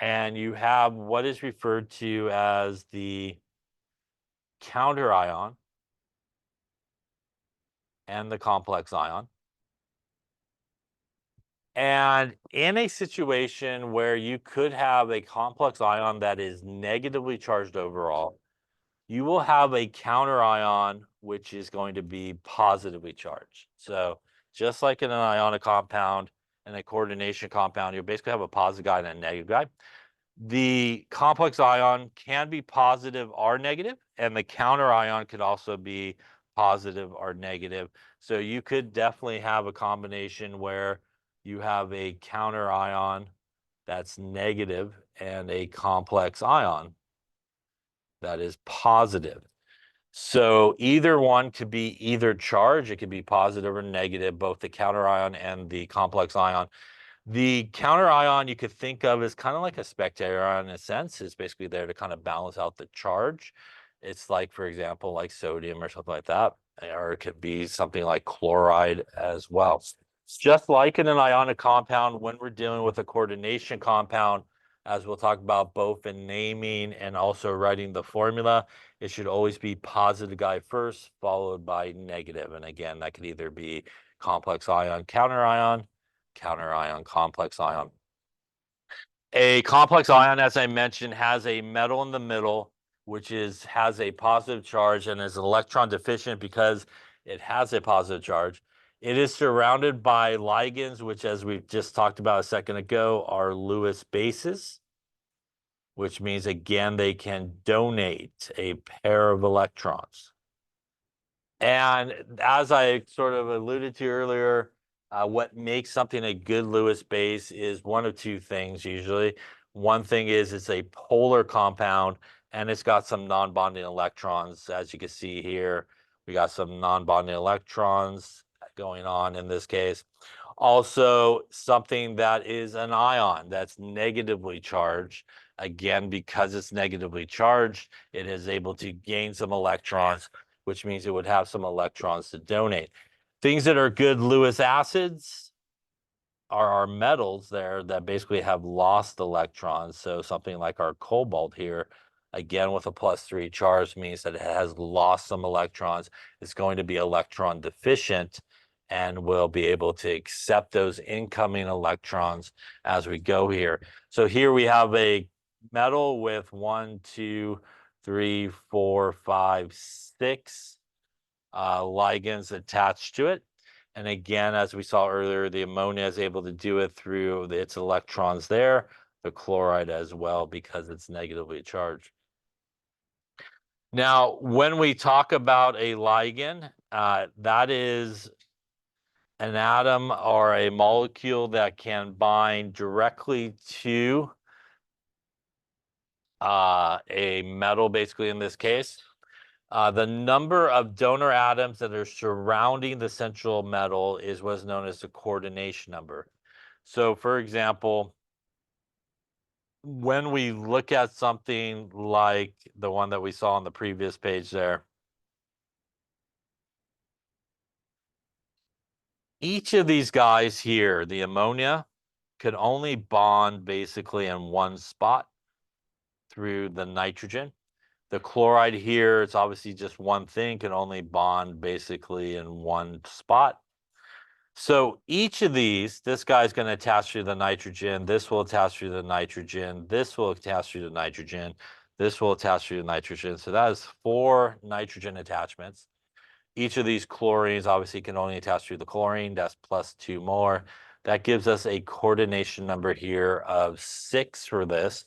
And you have what is referred to as the counter ion and the complex ion. And in a situation where you could have a complex ion that is negatively charged overall, you will have a counter ion which is going to be positively charged. So just like in an ionic compound and a coordination compound, you basically have a positive guy and a negative guy. The complex ion can be positive or negative, and the counter ion could also be positive or negative. So you could definitely have a combination where you have a counter ion that's negative and a complex ion that is positive. So either one could be either charge, it could be positive or negative, both the counter ion and the complex ion. The counter ion you could think of as kind of like a spectator ion in a sense. It's basically there to kind of balance out the charge. It's like, for example, like sodium or something like that, or it could be something like chloride as well. Just like in an ionic compound, when we're dealing with a coordination compound, as we'll talk about both in naming and also writing the formula, it should always be positive guy first, followed by negative. And again, that could either be complex ion, counter ion, complex ion. A complex ion, as I mentioned, has a metal in the middle, which has a positive charge and is electron deficient because it has a positive charge. It is surrounded by ligands, which, as we just talked about a second ago, are Lewis bases, which means, again, they can donate a pair of electrons. And as I sort of alluded to earlier, what makes something a good Lewis base is one of two things usually. One thing is it's a polar compound and it's got some non-bonding electrons. As you can see here, we got some non-bonding electrons going on in this case. Also, something that is an ion that's negatively charged. Again, because it's negatively charged, it is able to gain some electrons, which means it would have some electrons to donate. Things that are good Lewis acids are our metals there that basically have lost electrons. So something like our cobalt here, again with a +3 charge, means that it has lost some electrons. It's going to be electron deficient and will be able to accept those incoming electrons as we go here. So here we have a metal with 1, 2, 3, 4, 5, 6 ligands attached to it. And again, as we saw earlier, the ammonia is able to do it through its electrons there, the chloride as well, because it's negatively charged. Now, when we talk about a ligand, that is an atom or a molecule that can bind directly to a metal, basically in this case. The number of donor atoms that are surrounding the central metal is what's known as the coordination number. So, for example, when we look at something like the one that we saw on the previous page there, each of these guys here, the ammonia, could only bond basically in one spot through the nitrogen. The chloride here, it's obviously just one thing, can only bond basically in one spot. So each of these, this guy's going to attach to the nitrogen. This will attach to the nitrogen. This will attach to the nitrogen. This will attach to the nitrogen. So that is 4 nitrogen attachments. Each of these chlorines obviously can only attach to the chlorine. That's plus 2 more. That gives us a coordination number here of 6 for this.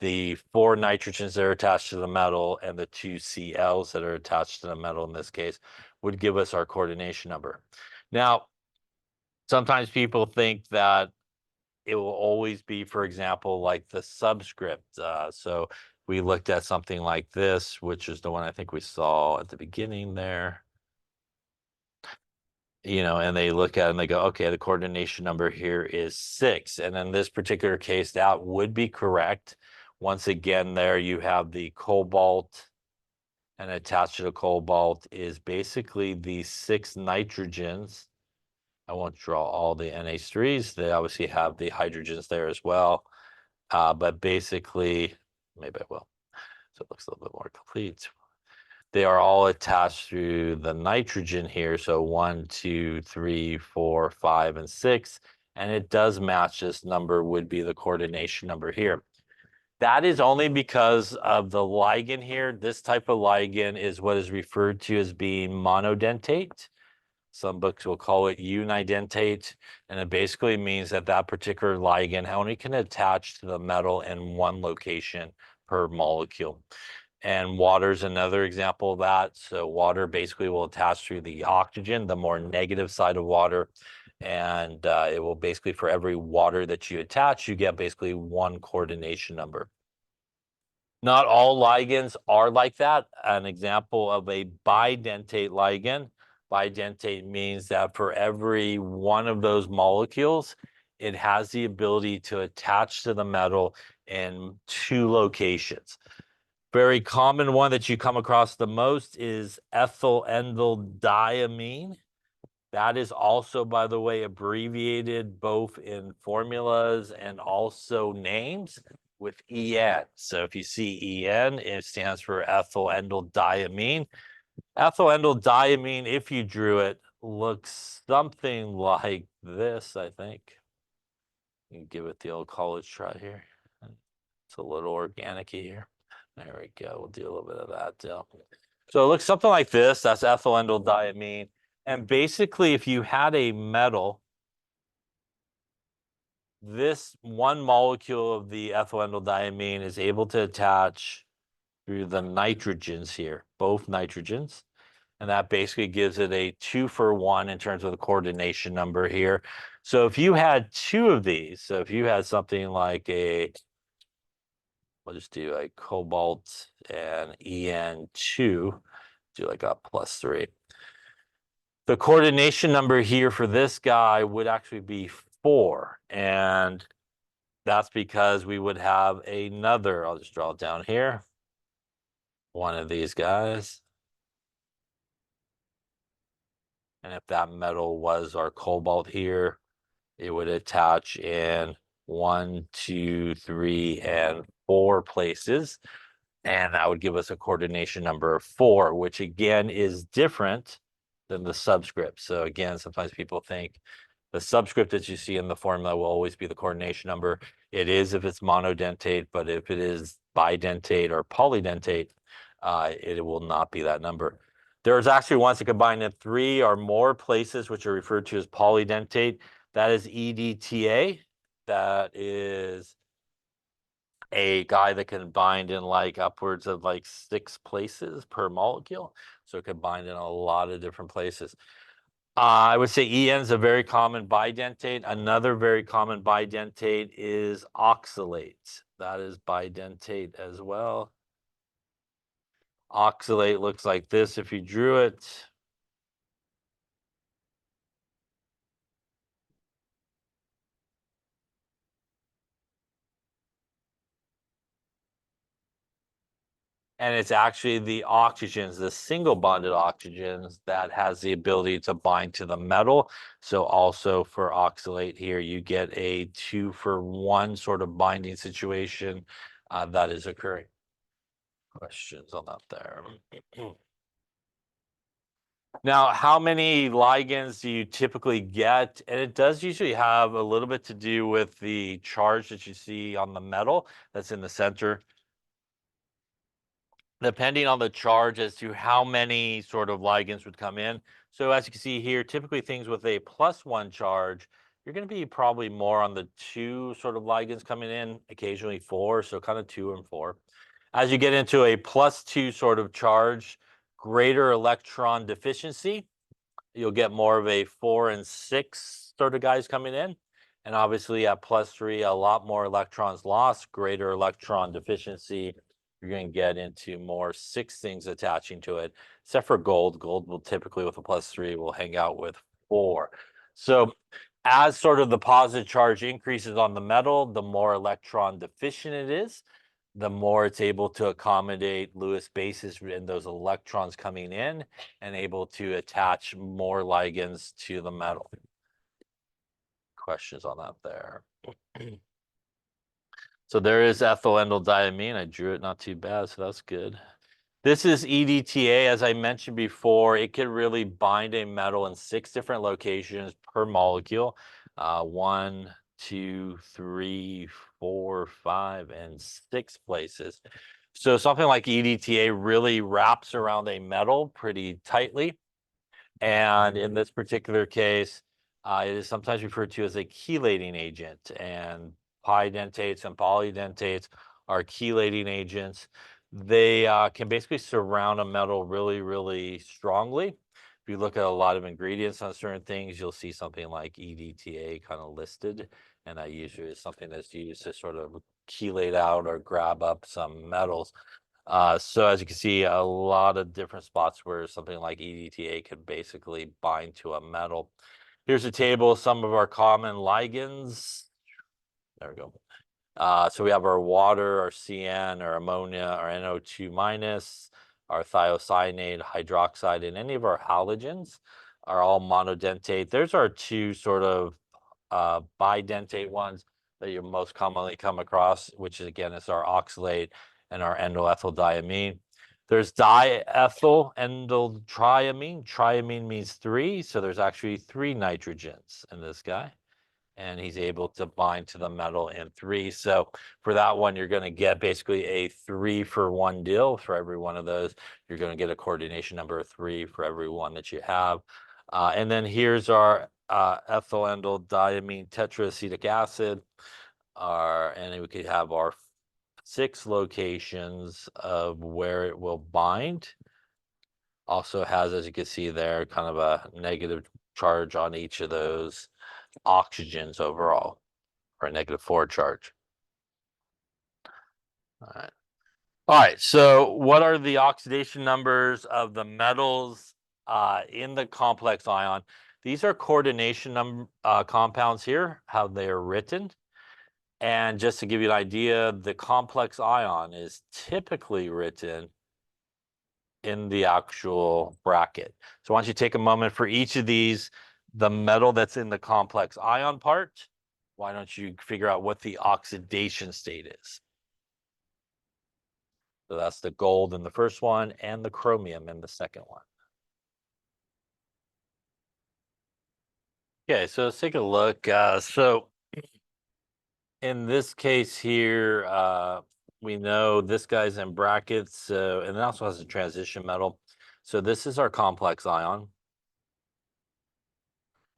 The 4 nitrogens that are attached to the metal and the 2 Cls that are attached to the metal in this case would give us our coordination number. Now, sometimes people think that it will always be, for example, like the subscript. So we looked at something like this, which is the one I think we saw at the beginning there. And they look at it and they go, okay, the coordination number here is 6. And in this particular case, that would be correct. Once again, there you have the cobalt, and attached to the cobalt is basically the 6 nitrogens. I won't draw all the NH3s. They obviously have the hydrogens there as well. But basically, maybe I will. So it looks a little bit more complete. They are all attached to the nitrogen here. So 1, 2, 3, 4, 5, and 6. And it does match. This number would be the coordination number here. That is only because of the ligand here. This type of ligand is what is referred to as being monodentate. Some books will call it unidentate, and it basically means that that particular ligand only can attach to the metal in one location per molecule. And water is another example of that. So water basically will attach to the oxygen, the more negative side of water. And it will basically, for every water that you attach, you get basically 1 coordination number. Not all ligands are like that. An example of a bidentate ligand. Bidentate means that for every one of those molecules, it has the ability to attach to the metal in 2 locations. Very common one that you come across the most is ethylenediamine. That is also, by the way, abbreviated both in formulas and also names with EN. So if you see EN, it stands for ethylenediamine. Ethylenediamine, if you drew it, looks something like this, I think. You can give it the old college try here. It's a little organic-y here. There we go. We'll do a little bit of that. So it looks something like this. That's ethylenediamine. And basically, if you had a metal, this one molecule of the ethylenediamine is able to attach through the nitrogens here, both nitrogens. And that basically gives it a 2-for-1 in terms of the coordination number here. So if you had 2 of these, so if you had something like we'll just do a cobalt and En2, do like a +3. The coordination number here for this guy would actually be 4. And that's because we would have another, I'll just draw it down here, one of these guys. And if that metal was our cobalt here, it would attach in 1, 2, 3, and 4 places. And that would give us a coordination number of 4, which again is different than the subscript. So again, sometimes people think the subscript that you see in the formula will always be the coordination number. It is if it's monodentate, but if it is bidentate or polydentate, it will not be that number. There's actually ones that combine in 3 or more places, which are referred to as polydentate. That is EDTA. That is a guy that can bind in like upwards of like 6 places per molecule. So it can bind in a lot of different places. I would say EN is a very common bidentate. Another very common bidentate is oxalate. That is bidentate as well. Oxalate looks like this if you drew it. And it's actually the oxygens, the single bonded oxygens, that has the ability to bind to the metal. So also for oxalate here, you get a 2-for-1 sort of binding situation that is occurring. Questions on that there? Now, how many ligands do you typically get? And it does usually have a little bit to do with the charge that you see on the metal that's in the center, depending on the charge as to how many sort of ligands would come in. So as you can see here, typically things with a +1 charge, you're going to be probably more on the 2 sort of ligands coming in, occasionally 4, so kind of 2 and 4. As you get into a +2 sort of charge, greater electron deficiency, you'll get more of a 4 and 6 sort of guys coming in. And obviously at +3, a lot more electrons lost, greater electron deficiency. You're going to get into more 6 things attaching to it, except for gold. Gold will typically, with a +3, will hang out with 4. So as sort of the positive charge increases on the metal, the more electron deficient it is, the more it's able to accommodate Lewis bases and those electrons coming in and able to attach more ligands to the metal. Questions on that there? So there is ethylenediamine. I drew it not too bad, so that's good. This is EDTA. As I mentioned before, it can really bind a metal in 6 different locations per molecule. 1, 2, 3, 4, 5, and 6 places. So something like EDTA really wraps around a metal pretty tightly. And in this particular case, it is sometimes referred to as a chelating agent. And pi dentates and polydentates are chelating agents. They can basically surround a metal really, really strongly. If you look at a lot of ingredients on certain things, you'll see something like EDTA kind of listed. And that usually is something that's used to sort of chelate out or grab up some metals. So as you can see, a lot of different spots where something like EDTA could basically bind to a metal. Here's a table of some of our common ligands. There we go. So we have our water, our CN, our ammonia, our NO2 minus, our thiocyanate, hydroxide, and any of our halogens are all monodentate. There's our 2 sort of bidentate ones that you most commonly come across, which is, again, is our oxalate and our endoethylenediamine. There's diethylendotriamine. Triamine means 3, so there's actually 3 nitrogens in this guy. And he's able to bind to the metal in 3. So for that one, you're going to get basically a 3-for-1 deal for every one of those. You're going to get a coordination number of 3 for every one that you have. And then here's our ethylenediamine tetraacetic acid. And then we could have our 6 locations of where it will bind. Also has, as you can see there, kind of a negative charge on each of those oxygens overall, or a -4 charge. All right. So what are the oxidation numbers of the metals in the complex ion? These are coordination compounds here, how they are written. And just to give you an idea, the complex ion is typically written in the actual bracket. So why don't you take a moment for each of these, the metal that's in the complex ion part, why don't you figure out what the oxidation state is? So that's the gold in the first one and the chromium in the second one. Okay, so let's take a look. So in this case here, we know this guy's in brackets, so, and it also has a transition metal. So this is our complex ion.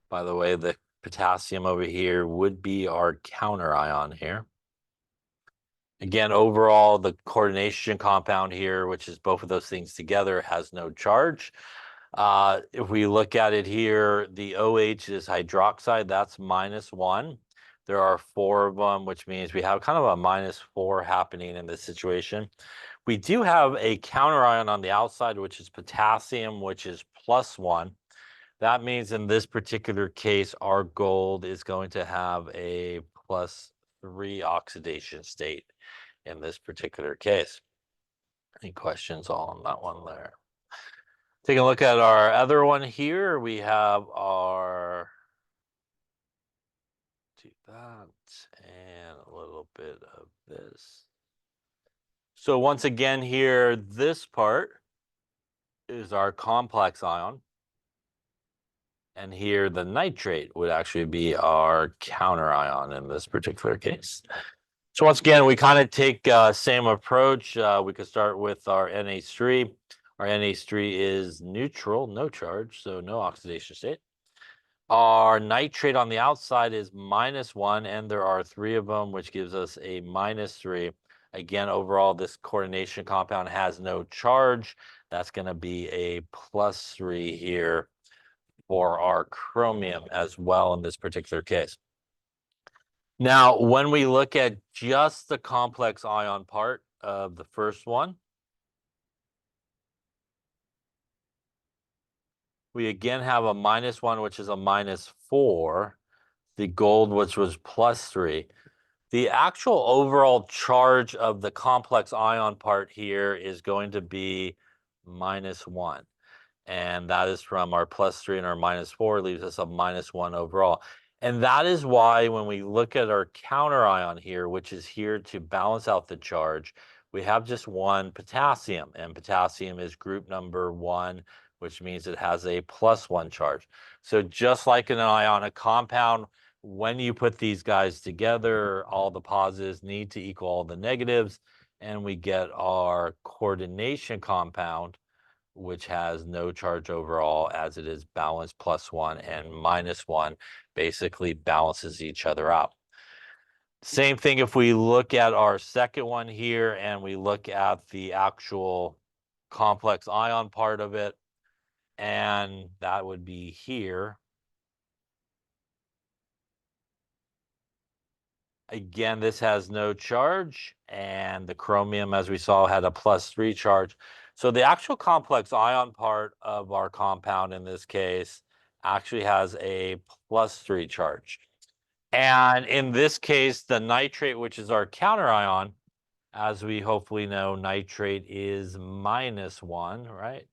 By the way, the potassium over here would be our counter ion here. Again, overall, the coordination compound here, which is both of those things together, has no charge. If we look at it here, the OH is hydroxide, that's -1. There are 4 of them, which means we have kind of a -4 happening in this situation. We do have a counter ion on the outside, which is potassium, which is +1. That means in this particular case, our gold is going to have a +3 oxidation state in this particular case. Any questions on that one there? Taking a look at our other one here, we have our, do that, and a little bit of this. So once again here, this part is our complex ion. And here the nitrate would actually be our counter ion in this particular case. So once again, we kind of take same approach. We could start with our NH3. Our NH3 is neutral, no charge, so no oxidation state. Our nitrate on the outside is -1, and there are 3 of them, which gives us a -3. Again, overall, this coordination compound has no charge. That's going to be a +3 here for our chromium as well in this particular case. Now, when we look at just the complex ion part of the first one, we again have a -1, which is a -4. The gold, which was +3. The actual overall charge of the complex ion part here is going to be -1. And that is from our +3 and our -4 leaves us a -1 overall. And that is why when we look at our counter ion here, which is here to balance out the charge, we have just one potassium, and potassium is group number 1, which means it has a +1 charge. So just like in an ionic compound, when you put these guys together, all the positives need to equal all the negatives, and we get our coordination compound, which has no charge overall, as it is balanced +1 and -1, basically balances each other out. Same thing if we look at our second one here and we look at the actual complex ion part of it, and that would be here. Again, this has no charge, and the chromium, as we saw, had a +3 charge. So the actual complex ion part of our compound in this case actually has a +3 charge. And in this case, the nitrate, which is our counter ion, as we hopefully know, nitrate is -1, right?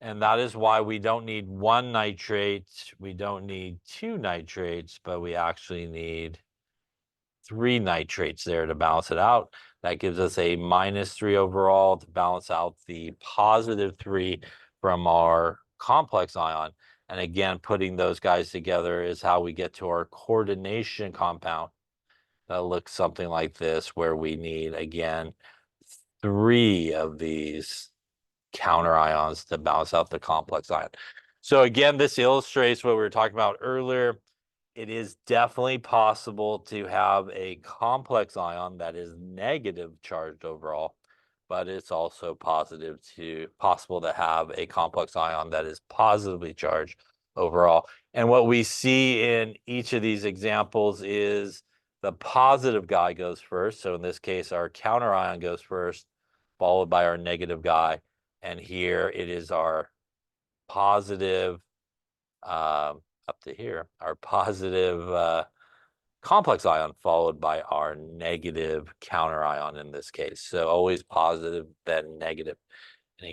And that is why we don't need 1 nitrate, we don't need 2 nitrates, but we actually need 3 nitrates there to balance it out. That gives us a -3 overall to balance out the +3 from our complex ion. And again, putting those guys together is how we get to our coordination compound. That looks something like this, where we need, again, 3 of these counter ions to balance out the complex ion. So again, this illustrates what we were talking about earlier. It is definitely possible to have a complex ion that is negative charged overall, but it's also possible to have a complex ion that is positively charged overall. And what we see in each of these examples is the positive guy goes first. So in this case, our counter ion goes first, followed by our negative guy. And here it is our positive up to here, our positive complex ion followed by our negative counter ion in this case. So always positive, then negative.